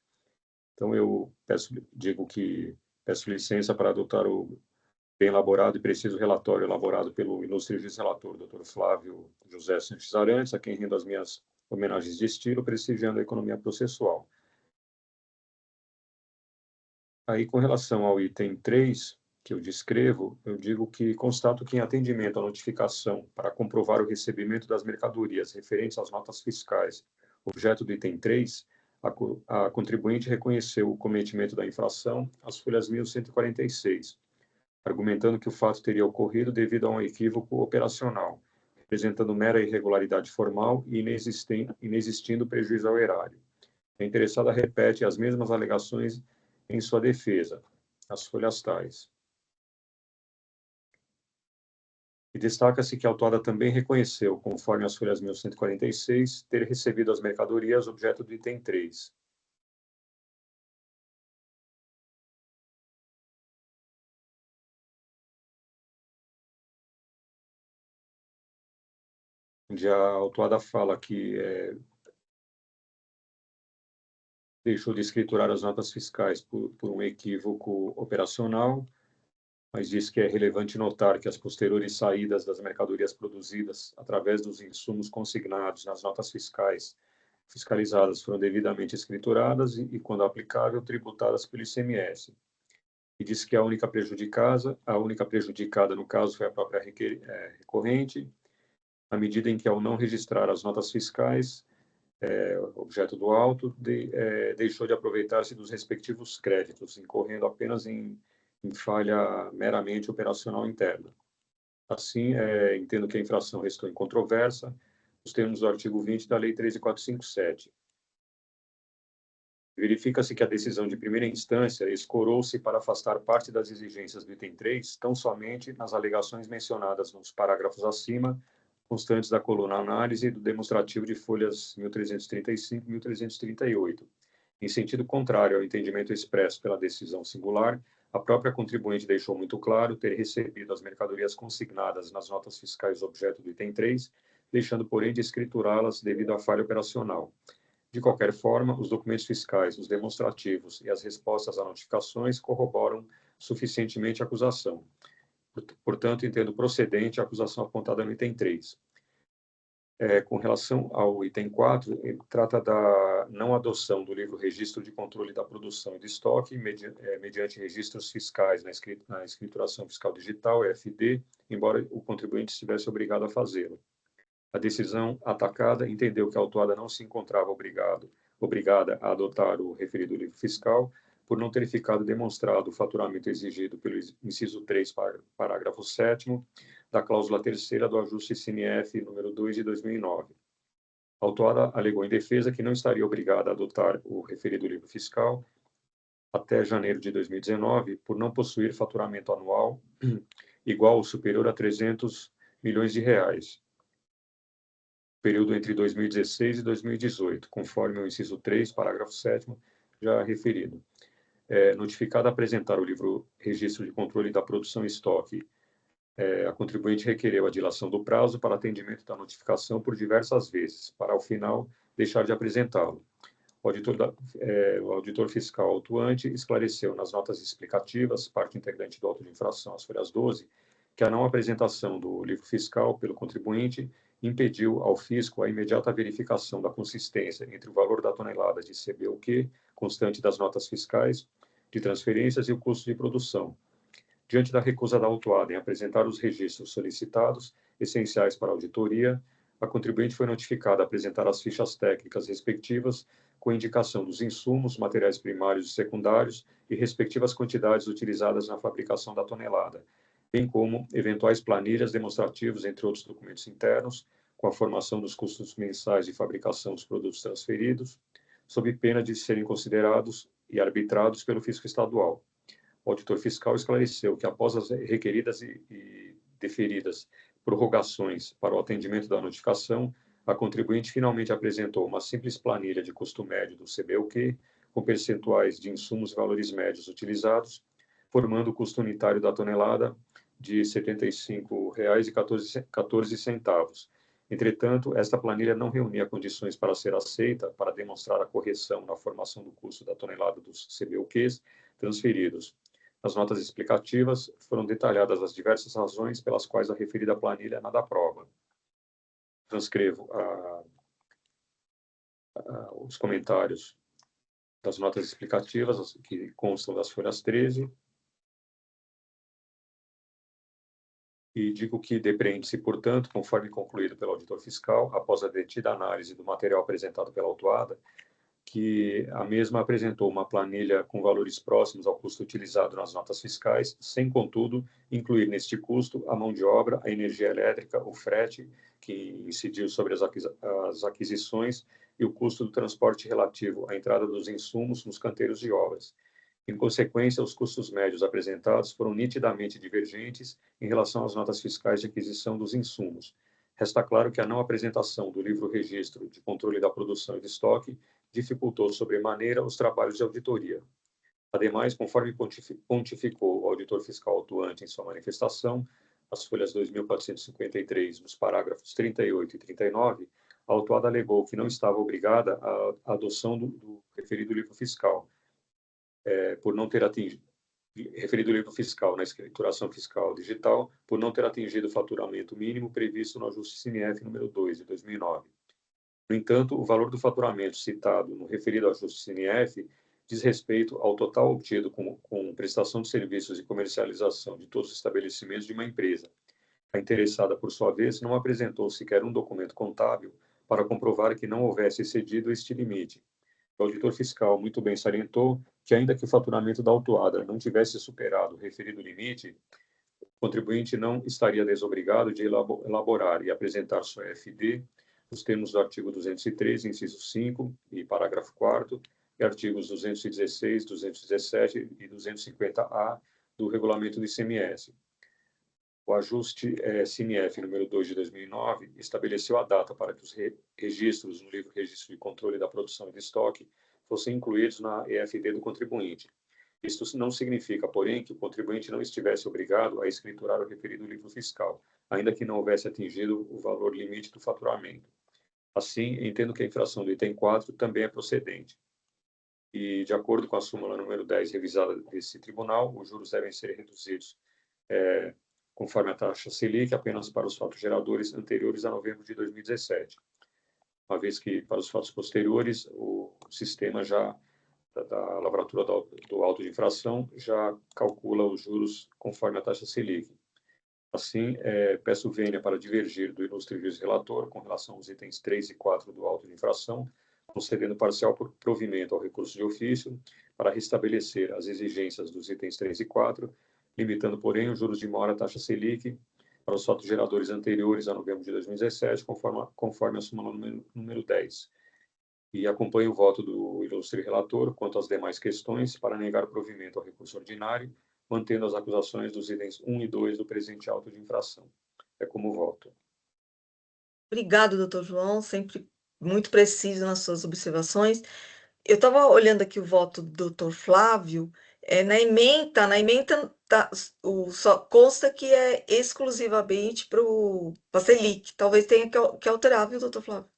Então, eu peço licença para adotar o bem elaborado e preciso relatório elaborado pelo ilustre vice-relator, Dr. Flávio José Sanches Arantes, a quem rendo as minhas homenagens de estilo, prestigiando a economia processual. Aí, com relação ao item 3, que eu descrevo, eu digo que constato que, em atendimento à notificação para comprovar o recebimento das mercadorias referentes às notas fiscais, objeto do item 3, a contribuinte reconheceu o cometimento da infração às folhas 1146, argumentando que o fato teria ocorrido devido a um equívoco operacional, representando mera irregularidade formal e inexistindo prejuízo ao erário. A interessada repete as mesmas alegações em sua defesa, as folhas tais. E destaca-se que a autora também reconheceu, conforme as folhas 1146, ter recebido as mercadorias objeto do item 3. onde a autuada fala que deixou de escriturar as notas fiscais por um equívoco operacional, mas diz que é relevante notar que as posteriores saídas das mercadorias produzidas através dos insumos consignados nas notas fiscais fiscalizadas foram devidamente escrituradas e, quando aplicável, tributadas pelo ICMS. E diz que a única prejudicada no caso foi a própria recorrente, na medida em que, ao não registrar as notas fiscais, objeto do auto, deixou de aproveitar-se dos respectivos créditos, incorrendo apenas em falha meramente operacional interna. Assim, entendo que a infração restou incontroversa, nos termos do artigo 20 da Lei 13.457. Verifica-se que a decisão de primeira instância escorou-se para afastar parte das exigências do item 3, tão somente nas alegações mencionadas nos parágrafos acima, constantes da coluna análise do demonstrativo de folhas 1335 e 1338. Em sentido contrário ao entendimento expresso pela decisão singular, a própria contribuinte deixou muito claro ter recebido as mercadorias consignadas nas notas fiscais objeto do item 3, deixando, porém, de escriturá-las devido à falha operacional. De qualquer forma, os documentos fiscais, os demonstrativos e as respostas a notificações corroboram suficientemente a acusação. Portanto, entendo procedente a acusação apontada no item 3. Com relação ao item 4, ele trata da não adoção do livro Registro de Controle da Produção e de Estoque, mediante registros fiscais na escrituração fiscal digital, EFD, embora o contribuinte estivesse obrigado a fazê-lo. A decisão atacada entendeu que a autuada não se encontrava obrigada a adotar o referido livro fiscal, por não ter ficado demonstrado o faturamento exigido pelo inciso 3, parágrafo 7º, da cláusula 3ª do ajuste CNF número 2 de 2009. A autuada alegou em defesa que não estaria obrigada a adotar o referido livro fiscal até janeiro de 2019, por não possuir faturamento anual igual ou superior a 300 milhões de reais, período entre 2016 e 2018, conforme o inciso 3, parágrafo 7º, já referido. Notificada a apresentar o livro Registro de Controle da Produção e Estoque, a contribuinte requereu a dilação do prazo para atendimento da notificação por diversas vezes, para, ao final, deixar de apresentá-lo. O auditor fiscal autuante esclareceu nas notas explicativas, parte integrante do auto de infração, as folhas 12, que a não apresentação do livro fiscal pelo contribuinte impediu ao fisco a imediata verificação da consistência entre o valor da tonelada de CBUQ, constante das notas fiscais, de transferências e o custo de produção. Diante da recusa da autuada em apresentar os registros solicitados, essenciais para a auditoria, a contribuinte foi notificada a apresentar as fichas técnicas respectivas, com indicação dos insumos, materiais primários e secundários e respectivas quantidades utilizadas na fabricação da tonelada, bem como eventuais planilhas demonstrativos, entre outros documentos internos, com a formação dos custos mensais de fabricação dos produtos transferidos, sob pena de serem considerados e arbitrados pelo fisco estadual. O auditor fiscal esclareceu que, após as requeridas e deferidas prorrogações para o atendimento da notificação, a contribuinte finalmente apresentou uma simples planilha de custo médio do CBUQ, com percentuais de insumos e valores médios utilizados, formando o custo unitário da tonelada de R$ 75,14. Entretanto, esta planilha não reunia condições para ser aceita para demonstrar a correção na formação do custo da tonelada dos CBUQs transferidos. Nas notas explicativas, foram detalhadas as diversas razões pelas quais a referida planilha nada prova. Transcrevo os comentários das notas explicativas, que constam das folhas 13, e digo que depreende-se, portanto, conforme concluído pelo auditor fiscal, após a detida análise do material apresentado pela autuada, que a mesma apresentou uma planilha com valores próximos ao custo utilizado nas notas fiscais, sem, contudo, incluir neste custo a mão de obra, a energia elétrica, o frete, que incidiu sobre as aquisições, e o custo do transporte relativo à entrada dos insumos nos canteiros de obras. Em consequência, os custos médios apresentados foram nitidamente divergentes em relação às notas fiscais de aquisição dos insumos. Resta claro que a não apresentação do livro Registro de Controle da Produção e de Estoque dificultou sobremaneira os trabalhos de auditoria. Ademais, conforme pontificou o auditor fiscal atuante em sua manifestação, as folhas 2.453, nos parágrafos 38 e 39, a autuada alegou que não estava obrigada à adoção do referido livro fiscal, por não ter atingido, referido livro fiscal na escrituração fiscal digital, por não ter atingido o faturamento mínimo previsto no ajuste CINEF número 2, de 2009. No entanto, o valor do faturamento citado no referido ajuste CINEF diz respeito ao total obtido com prestação de serviços e comercialização de todos os estabelecimentos de uma empresa. A interessada, por sua vez, não apresentou sequer um documento contábil para comprovar que não houvesse excedido este limite. O auditor fiscal muito bem salientou que, ainda que o faturamento da autuada não tivesse superado o referido limite, o contribuinte não estaria desobrigado de elaborar e apresentar sua FD nos termos do artigo 213, inciso 5 e parágrafo 4º, e artigos 216, 217 e 250-A do Regulamento do ICMS. O ajuste CINEF número 2 de 2009 estabeleceu a data para que os registros no livro Registro de Controle da Produção e de Estoque fossem incluídos na EFD do contribuinte. Isto não significa, porém, que o contribuinte não estivesse obrigado a escriturar o referido livro fiscal, ainda que não houvesse atingido o valor limite do faturamento. Assim, entendo que a infração do item 4 também é procedente. E, de acordo com a súmula número 10 revisada desse tribunal, os juros devem ser reduzidos conforme a taxa Selic apenas para os fatos geradores anteriores a novembro de 2017, uma vez que, para os fatos posteriores, o sistema da lavratura do auto de infração já calcula os juros conforme a taxa Selic. Assim, peço vênia para divergir do ilustre juiz relator com relação aos itens 3 e 4 do auto de infração, concedendo parcial provimento ao recurso de ofício para restabelecer as exigências dos itens 3 e 4, limitando, porém, os juros de mora à taxa Selic para os fatos geradores anteriores a novembro de 2017, conforme a súmula número 10. E acompanho o voto do ilustre relator quanto às demais questões para negar provimento ao recurso ordinário, mantendo as acusações dos itens 1 e 2 do presente auto de infração. É como voto. Obrigado, doutor João, sempre muito preciso nas suas observações. Eu estava olhando aqui o voto do doutor Flávio, na ementa só consta que é exclusivamente para a Selic. Talvez tenha que alterar, viu, doutor Flávio?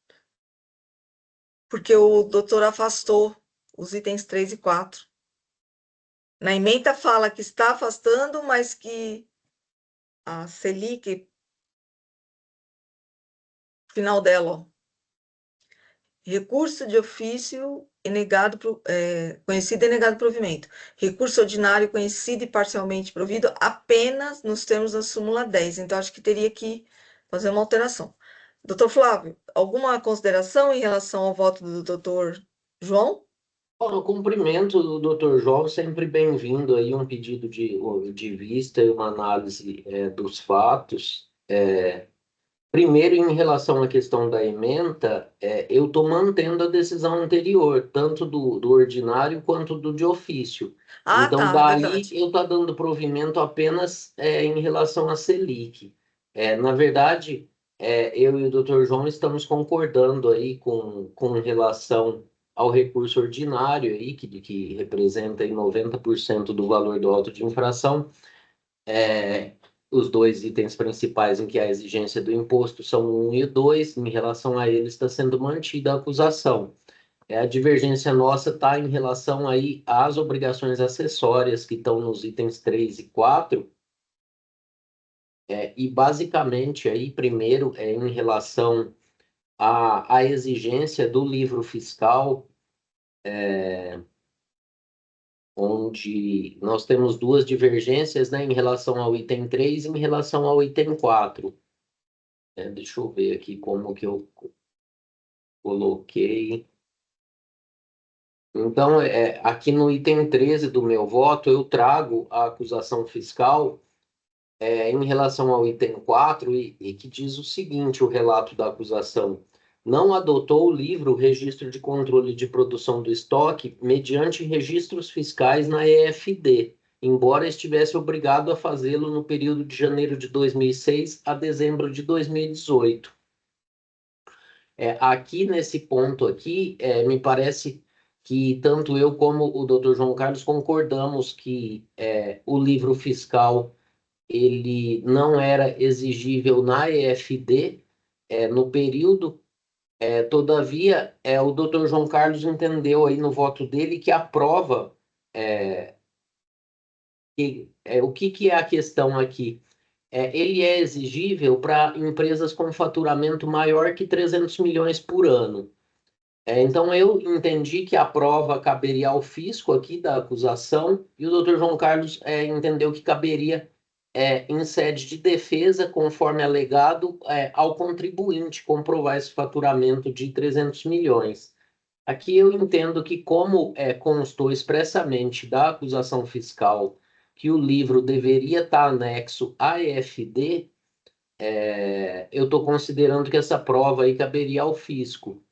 Porque o doutor afastou os itens 3 e 4. Na ementa fala que está afastando, mas que a Selic, final dela, ó. Recurso de ofício conhecido e negado provimento. Recurso ordinário conhecido e parcialmente provido apenas nos termos da súmula 10. Então, acho que teria que fazer uma alteração. Doutor Flávio, alguma consideração em relação ao voto do doutor João? Bom, no cumprimento do doutor João, sempre bem-vindo aí um pedido de vista e uma análise dos fatos. Primeiro, em relação à questão da ementa, eu estou mantendo a decisão anterior, tanto do ordinário quanto do de ofício. Então, daí verdade. eu estou dando provimento apenas em relação à Selic. Na verdade, eu e o doutor João estamos concordando aí com relação ao recurso ordinário, aí, que representa aí 90% do valor do auto de infração. Os dois itens principais em que a exigência do imposto são 1 e 2, em relação a eles está sendo mantida a acusação. A divergência nossa está em relação aí às obrigações acessórias que estão nos itens 3 e 4, e basicamente aí primeiro em relação à exigência do livro fiscal, onde nós temos duas divergências, né, em relação ao item 3 e em relação ao item 4. Deixa eu ver aqui como que eu coloquei. Então, aqui no item 13 do meu voto, eu trago a acusação fiscal em relação ao item 4 e que diz o seguinte, o relato da acusação: não adotou o livro Registro de Controle de Produção do Estoque mediante registros fiscais na EFD, embora estivesse obrigado a fazê-lo no período de janeiro de 2006 a dezembro de 2018. Aqui, nesse ponto aqui, me parece que tanto eu como o Dr. João Carlos concordamos que o livro fiscal ele não era exigível na EFD no período. Todavia, o doutor João Carlos entendeu aí no voto dele que a prova, o que é a questão aqui? Ele é exigível para empresas com faturamento maior que 300 milhões por ano. Então, eu entendi que a prova caberia ao fisco aqui da acusação, e o doutor João Carlos entendeu que caberia em sede de defesa, conforme alegado, ao contribuinte comprovar esse faturamento de 300 milhões. Aqui eu entendo que, como constou expressamente da acusação fiscal que o livro deveria estar anexo à EFD, eu estou considerando que essa prova aí caberia ao fisco.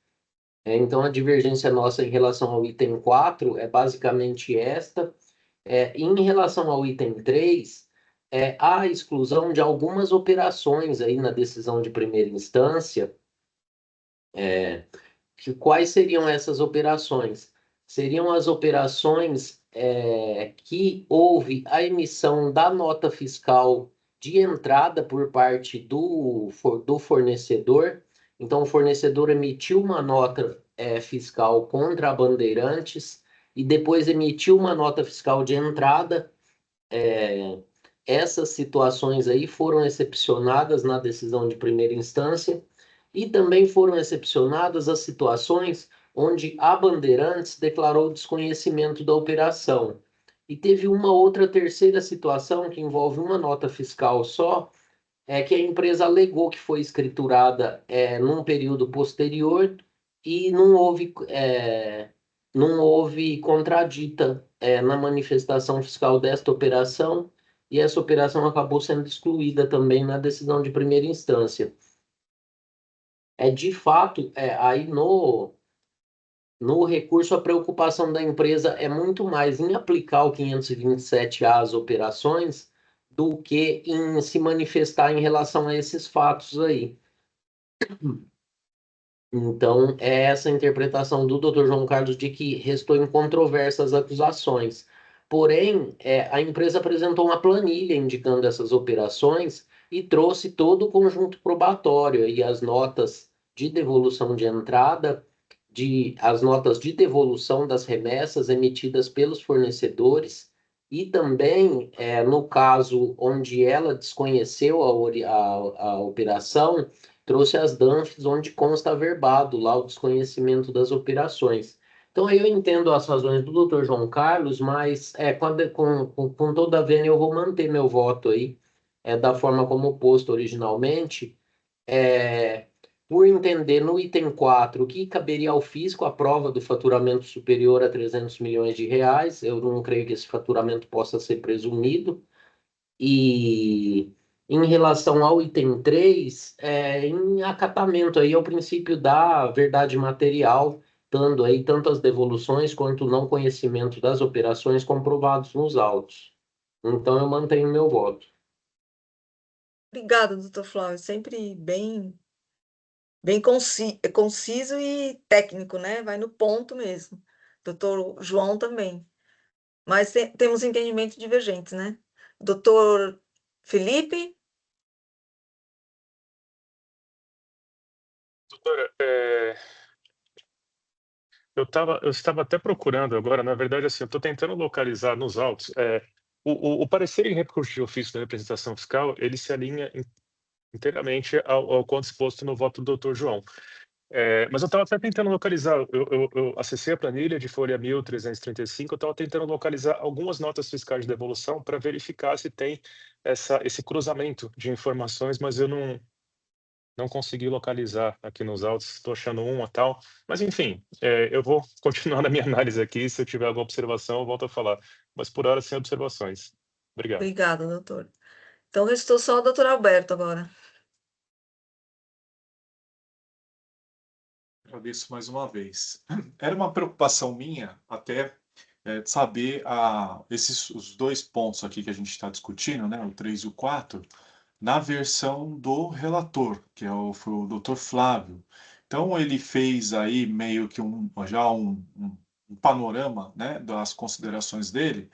Então, a divergência nossa em relação ao item 4 é basicamente esta. Em relação ao item 3, há a exclusão de algumas operações aí na decisão de primeira instância. Quais seriam essas operações? Seriam as operações que houve a emissão da nota fiscal de entrada por parte do fornecedor. Então, o fornecedor emitiu uma nota fiscal contra a Bandeirantes e depois emitiu uma nota fiscal de entrada. Essas situações aí foram excepcionadas na decisão de primeira instância e também foram excepcionadas as situações onde a Bandeirantes declarou desconhecimento da operação. E teve uma outra terceira situação que envolve uma nota fiscal só, que a empresa alegou que foi escriturada num período posterior e não houve contradita na manifestação fiscal desta operação, e essa operação acabou sendo excluída também na decisão de primeira instância. De fato, aí no recurso, a preocupação da empresa é muito mais em aplicar o 527A às operações do que em se manifestar em relação a esses fatos aí. Então, é essa a interpretação do Dr. João Carlos de que restou incontroversas as acusações. Porém, a empresa apresentou uma planilha indicando essas operações e trouxe todo o conjunto probatório e as notas de devolução de entrada, as notas de devolução das remessas emitidas pelos fornecedores e também, no caso onde ela desconheceu a operação, trouxe as DANFs onde consta averbado lá o desconhecimento das operações. Então, aí eu entendo as razões do Dr. João Carlos, mas com toda a vênia eu vou manter meu voto aí, da forma como posto originalmente, por entender no item 4 que caberia ao fisco a prova do faturamento superior a 300 milhões de reais, eu não creio que esse faturamento possa ser presumido, e em relação ao item 3, em acatamento aí ao princípio da verdade material, dando aí tanto as devoluções quanto o não conhecimento das operações comprovados nos autos. Então, eu mantenho meu voto. Obrigada, doutor Flávio. Sempre bem conciso e técnico, né? Vai no ponto mesmo. Doutor João também. Mas temos entendimentos divergentes, né? Doutor Felipe? Doutora, eu estava até procurando agora, na verdade, assim, eu estou tentando localizar nos autos. O parecer em recurso de ofício da representação fiscal, ele se alinha inteiramente ao quanto exposto no voto do Dr. João. Mas eu estava até tentando localizar, eu acessei a planilha de folha 1335, eu estava tentando localizar algumas notas fiscais de devolução para verificar se tem esse cruzamento de informações, mas eu não consegui localizar aqui nos autos, estou achando uma tal, mas enfim, eu vou continuar na minha análise aqui, se eu tiver alguma observação eu volto a falar, mas por hora sem observações. Obrigado. Obrigada, doutor. Então, restou só o doutor Alberto agora. Agradeço mais uma vez. Era uma preocupação minha até de saber os dois pontos aqui que a gente está discutindo, né, o 3 e o 4, na versão do relator, que foi o Dr. Flávio. Então, ele fez aí meio que um panorama, né, das considerações dele,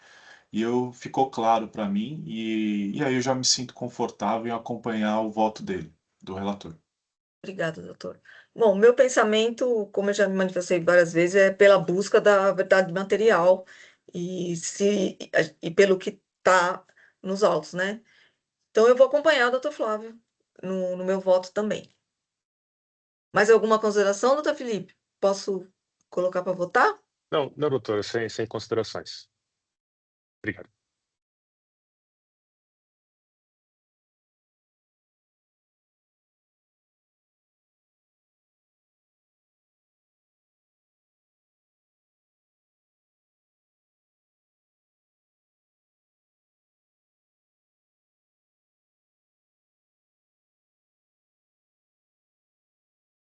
ficou claro para mim, e aí eu já me sinto confortável em acompanhar o voto dele, do relator. Obrigada, doutor. Bom, meu pensamento, como eu já me manifestei várias vezes, é pela busca da verdade material e pelo que está nos autos, né? Então, eu vou acompanhar o doutor Flávio no meu voto também. Mais alguma consideração, doutor Felipe? Posso colocar para votar? Não, doutora, sem considerações. Obrigado.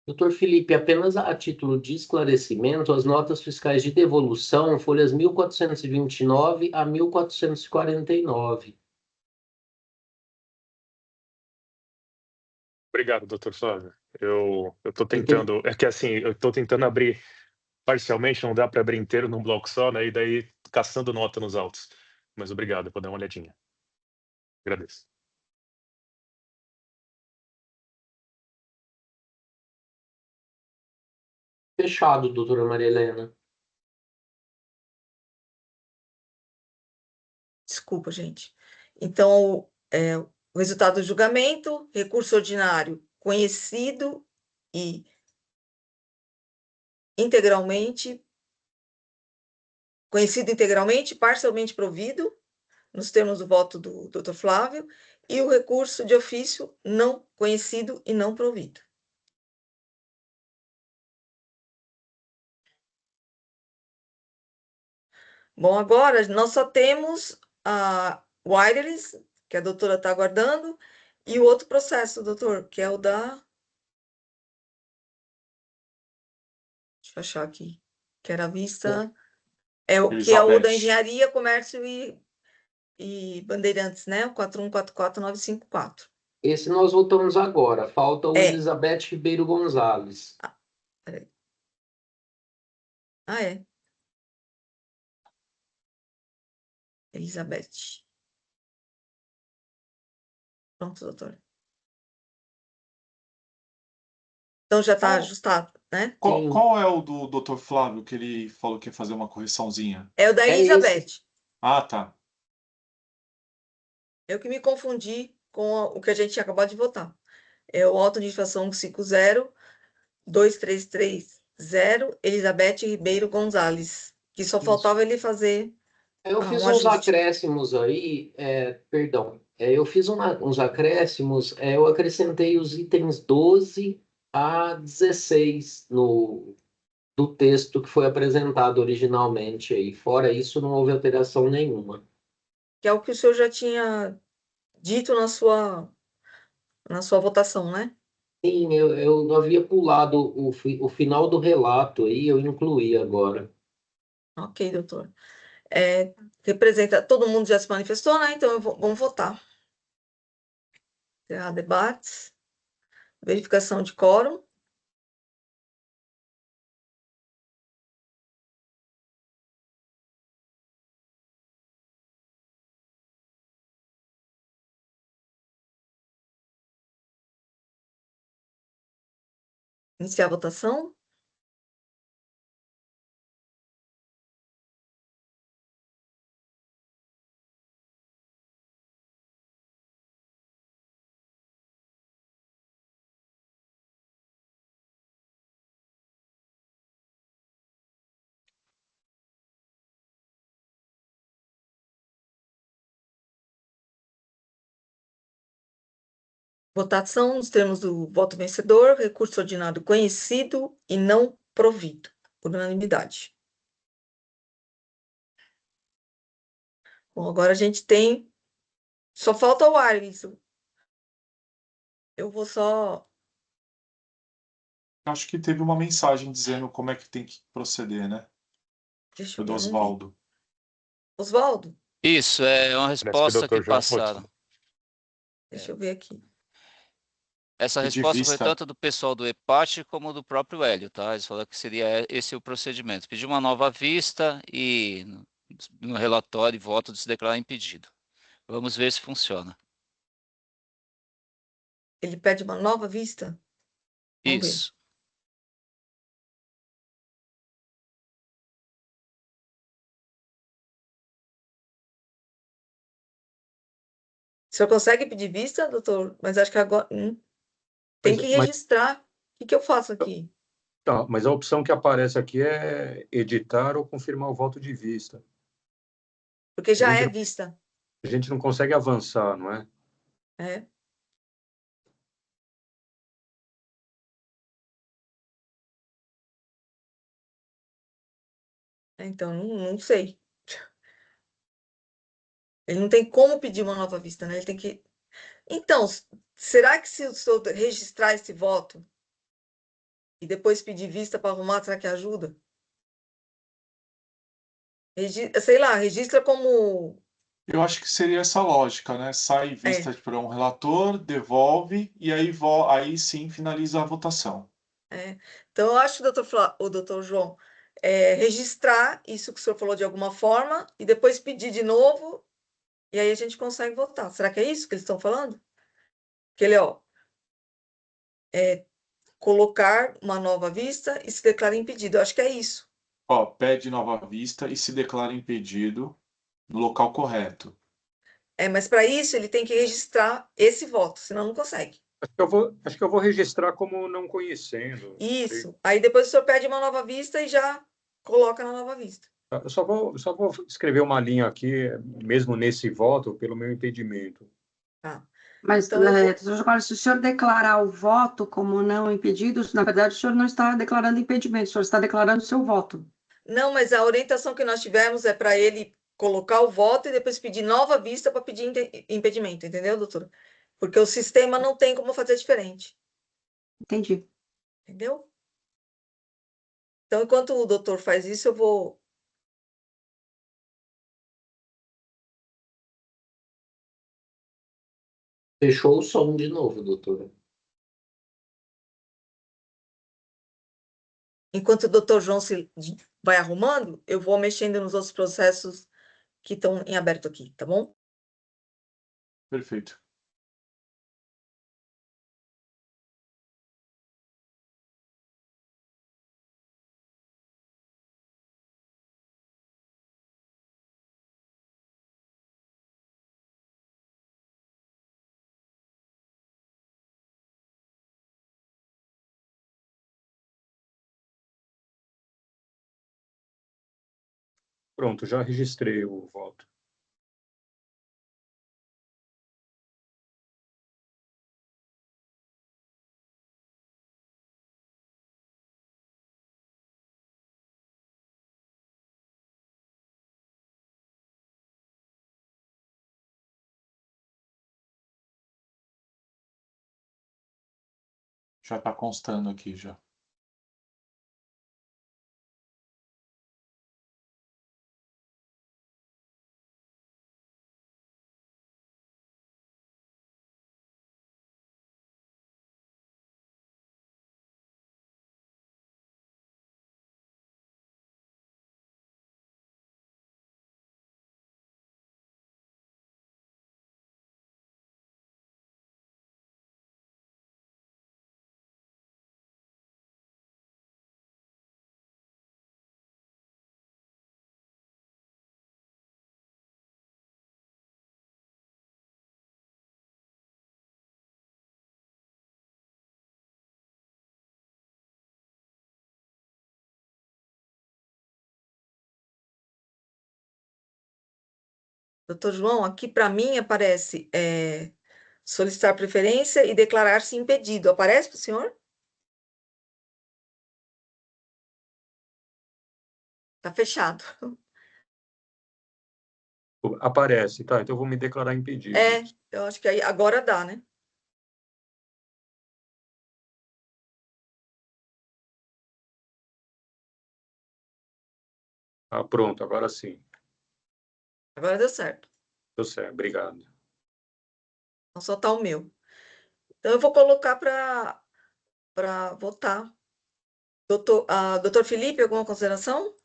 Doutor Felipe, apenas a título de esclarecimento, as notas fiscais de devolução, folhas 1429 a 1449. Obrigado, doutor Flávio. Eu estou tentando, é que assim, eu estou tentando abrir parcialmente, não dá para abrir inteiro num bloco só, né? E daí caçando nota nos autos. Mas obrigado, vou dar uma olhadinha. Agradeço. Fechado, doutora Maria Helena. Desculpa, gente. Então, o resultado do julgamento, recurso ordinário conhecido e integralmente, parcialmente provido, nos termos do voto do Dr. Flávio, e o recurso de ofício não conhecido e não provido. Bom, agora nós só temos a wireless, que a doutora está aguardando, e o outro processo, doutor, que é o da... Deixa eu achar aqui. Que era a vista... que é o da Engenharia, Comércio e Bandeirantes, né? O 4144954. Esse nós votamos agora. Falta o Elizabeth Ribeiro Gonzalez. Peraí. É. Elizabeth. Pronto, doutor. Então já está ajustado, né? Qual é o do Dr. Flávio que ele falou que ia fazer uma correçãozinha? É o da Elizabeth. Ah, tá. Eu que me confundi com o que a gente acabou de votar. É o auto de infração 502330 Elizabeth Ribeiro Gonzalez, que só faltava ele fazer Eu fiz um uns ajuste. acréscimos aí, eu fiz uns acréscimos, eu acrescentei os itens 12 a 16 do texto que foi apresentado originalmente aí. Fora isso, não houve alteração nenhuma. Que é o que o senhor já tinha dito na sua votação, né? Sim, eu havia pulado o final do relato aí, eu incluí agora. Ok, doutor. Todo mundo já se manifestou, né? Então vamos votar. Encerrar debates. Verificação de quórum. Iniciar a votação. Votação nos termos do voto vencedor, recurso ordinário conhecido e não provido, por unanimidade. Bom, agora a gente tem... Só falta o Wireless. Eu vou só... Acho que teve uma mensagem dizendo como é que tem que proceder, né? Deixa eu do ver, Oswaldo. Oswaldo? Isso, é uma resposta que passaram. Deixa eu ver aqui. Essa resposta foi tanto do pessoal do EPAT como do próprio Hélio, tá? Eles falaram que seria esse o procedimento. Pedir uma nova vista e no relatório e voto de se declarar impedido. Vamos ver se funciona. Ele pede uma nova vista? Vamos ver. Isso. O senhor consegue pedir vista, doutor? Mas acho que agora tem que registrar. O que eu faço aqui? Tá, mas a opção que aparece aqui é editar ou confirmar o voto de vista. Porque já é vista. A gente não consegue avançar, não é? É. Então, não sei. Ele não tem como pedir uma nova vista, né? Ele tem que... Então, será que se o senhor registrar esse voto e depois pedir vista para arrumar, será que ajuda? Sei lá, registra como... Eu acho que seria essa lógica, né? Sai vista para um relator, devolve e aí sim finaliza a votação. Então, eu acho, o doutor João, registrar isso que o senhor falou de alguma forma e depois pedir de novo e aí a gente consegue votar. Será que é isso que eles estão falando? Que ele, colocar uma nova vista e se declara impedido. Eu acho que é isso. Pede nova vista e se declara impedido no local correto. Mas para isso ele tem que registrar esse voto, senão não consegue. Acho que eu vou registrar como não conhecendo. Isso. Aí depois o senhor pede uma nova vista e já coloca na nova vista. Eu só vou escrever uma linha aqui, mesmo nesse voto, pelo meu impedimento. Tá. Mas, Então, agora, se o senhor declarar o voto como não impedido, na verdade, o senhor não está declarando impedimento, o senhor está declarando o seu voto. Não, mas a orientação que nós tivemos é para ele colocar o voto e depois pedir nova vista para pedir impedimento, entendeu, doutora? Porque o sistema não tem como fazer diferente. Entendi. Entendeu? Então, enquanto o doutor faz isso, eu vou... Fechou o som de novo, doutora. Enquanto o doutor João se vai arrumando, eu vou mexendo nos outros processos que estão em aberto aqui, tá bom? Perfeito. Pronto, já registrei o voto. Já está constando aqui já. Doutor João, aqui para mim aparece solicitar preferência e declarar-se impedido. Aparece para o senhor? Está fechado. Aparece, tá? Então eu vou me declarar impedido. Eu acho que aí agora dá, né? Pronto, agora sim. Agora deu certo. Deu certo, obrigado. Então só está o meu. Então eu vou colocar para votar. Doutor Felipe, alguma consideração?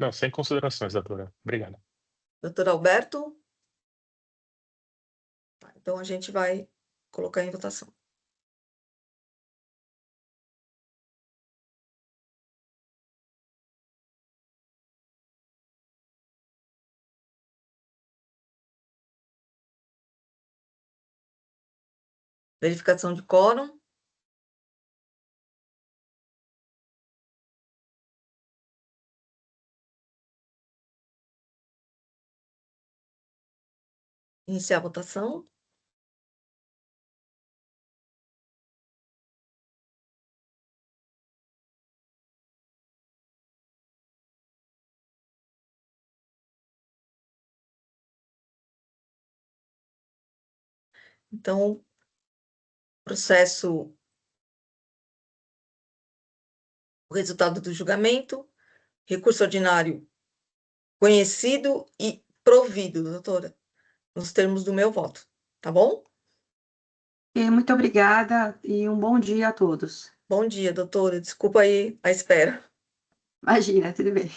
Não, sem considerações, doutora. Obrigado. Doutor Alberto? Então, a gente vai colocar em votação. Verificação de quórum. Iniciar a votação. Então, o resultado do julgamento, recurso ordinário conhecido e provido, doutora, nos termos do meu voto, tá bom? Muito obrigada e um bom dia a todos. Bom dia, doutora. Desculpa aí a espera. Imagina, tudo bem.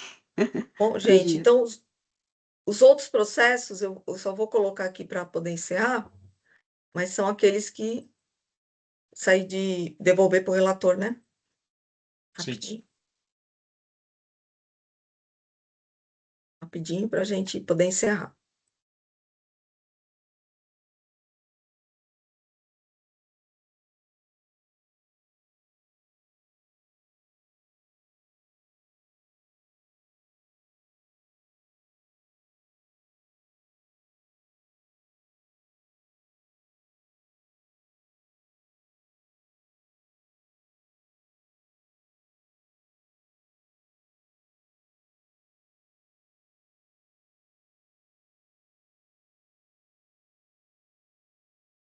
Bom, gente, então, os outros processos eu só vou colocar aqui para poder encerrar, mas são aqueles que saí de devolver para o relator, né? Rapidinho. Rapidinho para a gente poder encerrar.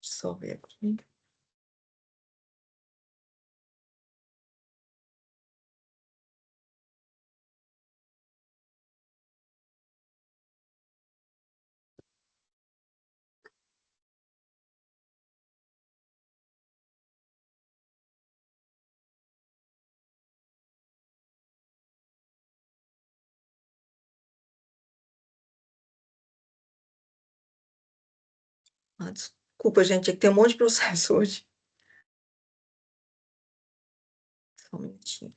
Só ver aqui. Desculpa, gente, é que tem um monte de processo hoje. Só um minutinho.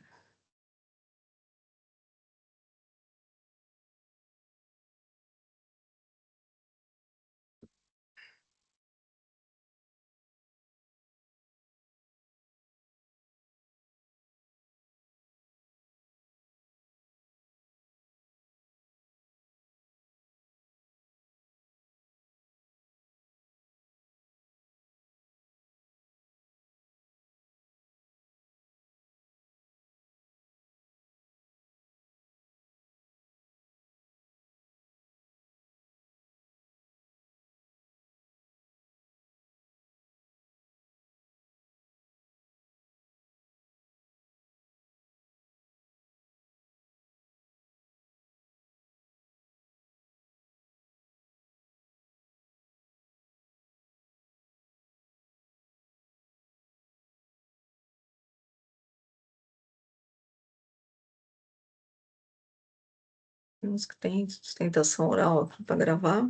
Temos que tem sustentação oral para gravar.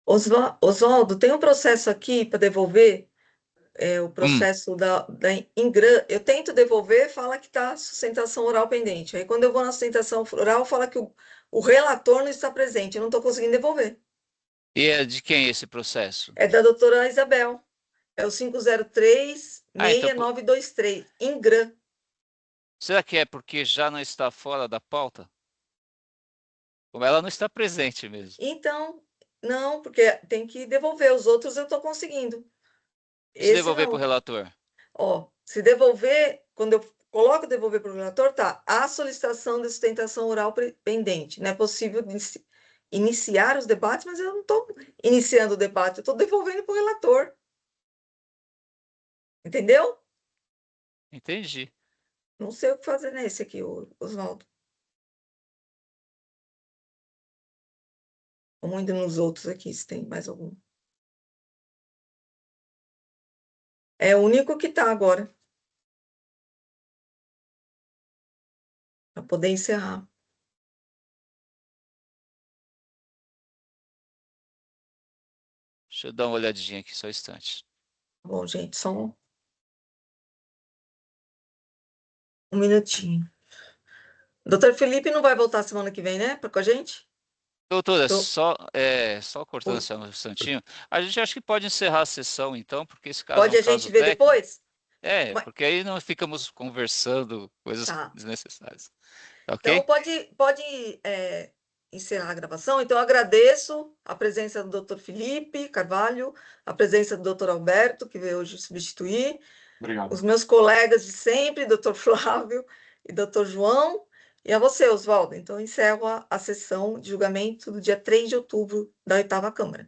Oswaldo, tem um processo aqui para devolver, o processo da Ingran. Eu tento devolver, fala que está sustentação oral pendente. Aí, quando eu vou na sustentação oral, fala que o relator não está presente. Eu não estou conseguindo devolver. E é de quem esse processo? É da doutora Isabel. É o 503-6923, Ingran. Será que é porque já não está fora da pauta? Como ela não está presente mesmo. Então, não, porque tem que devolver. Os outros eu estou conseguindo. Se devolver para o relator? Ó, se devolver, quando eu coloco devolver para o relator, tá, a solicitação de sustentação oral pendente. Não é possível iniciar os debates, mas eu não estou iniciando o debate, eu estou devolvendo para o relator. Entendeu? Entendi. Não sei o que fazer nesse aqui, Oswaldo. Vamos indo nos outros aqui, se tem mais algum. É o único que está agora. Para poder encerrar. Deixa eu dar uma olhadinha aqui, só um instante. Bom, gente, só um minutinho. Doutor Felipe não vai voltar semana que vem, né? Com a gente? Doutora, só cortando esse um instantinho, a gente acha que pode encerrar a sessão, então, porque esse caso pode é um a gente caso ver técnico. depois? Porque aí não ficamos conversando coisas desnecessárias. Ok? Então, pode encerrar a gravação. Então, eu agradeço a presença do Dr. Felipe Carvalho, a presença do Dr. Alberto, que veio hoje substituir. Obrigado. Os meus colegas de sempre, Dr. Flávio e Dr. João. E a você, Oswaldo. Então, encerro a sessão de julgamento do dia 3 de outubro da 8ª Câmara.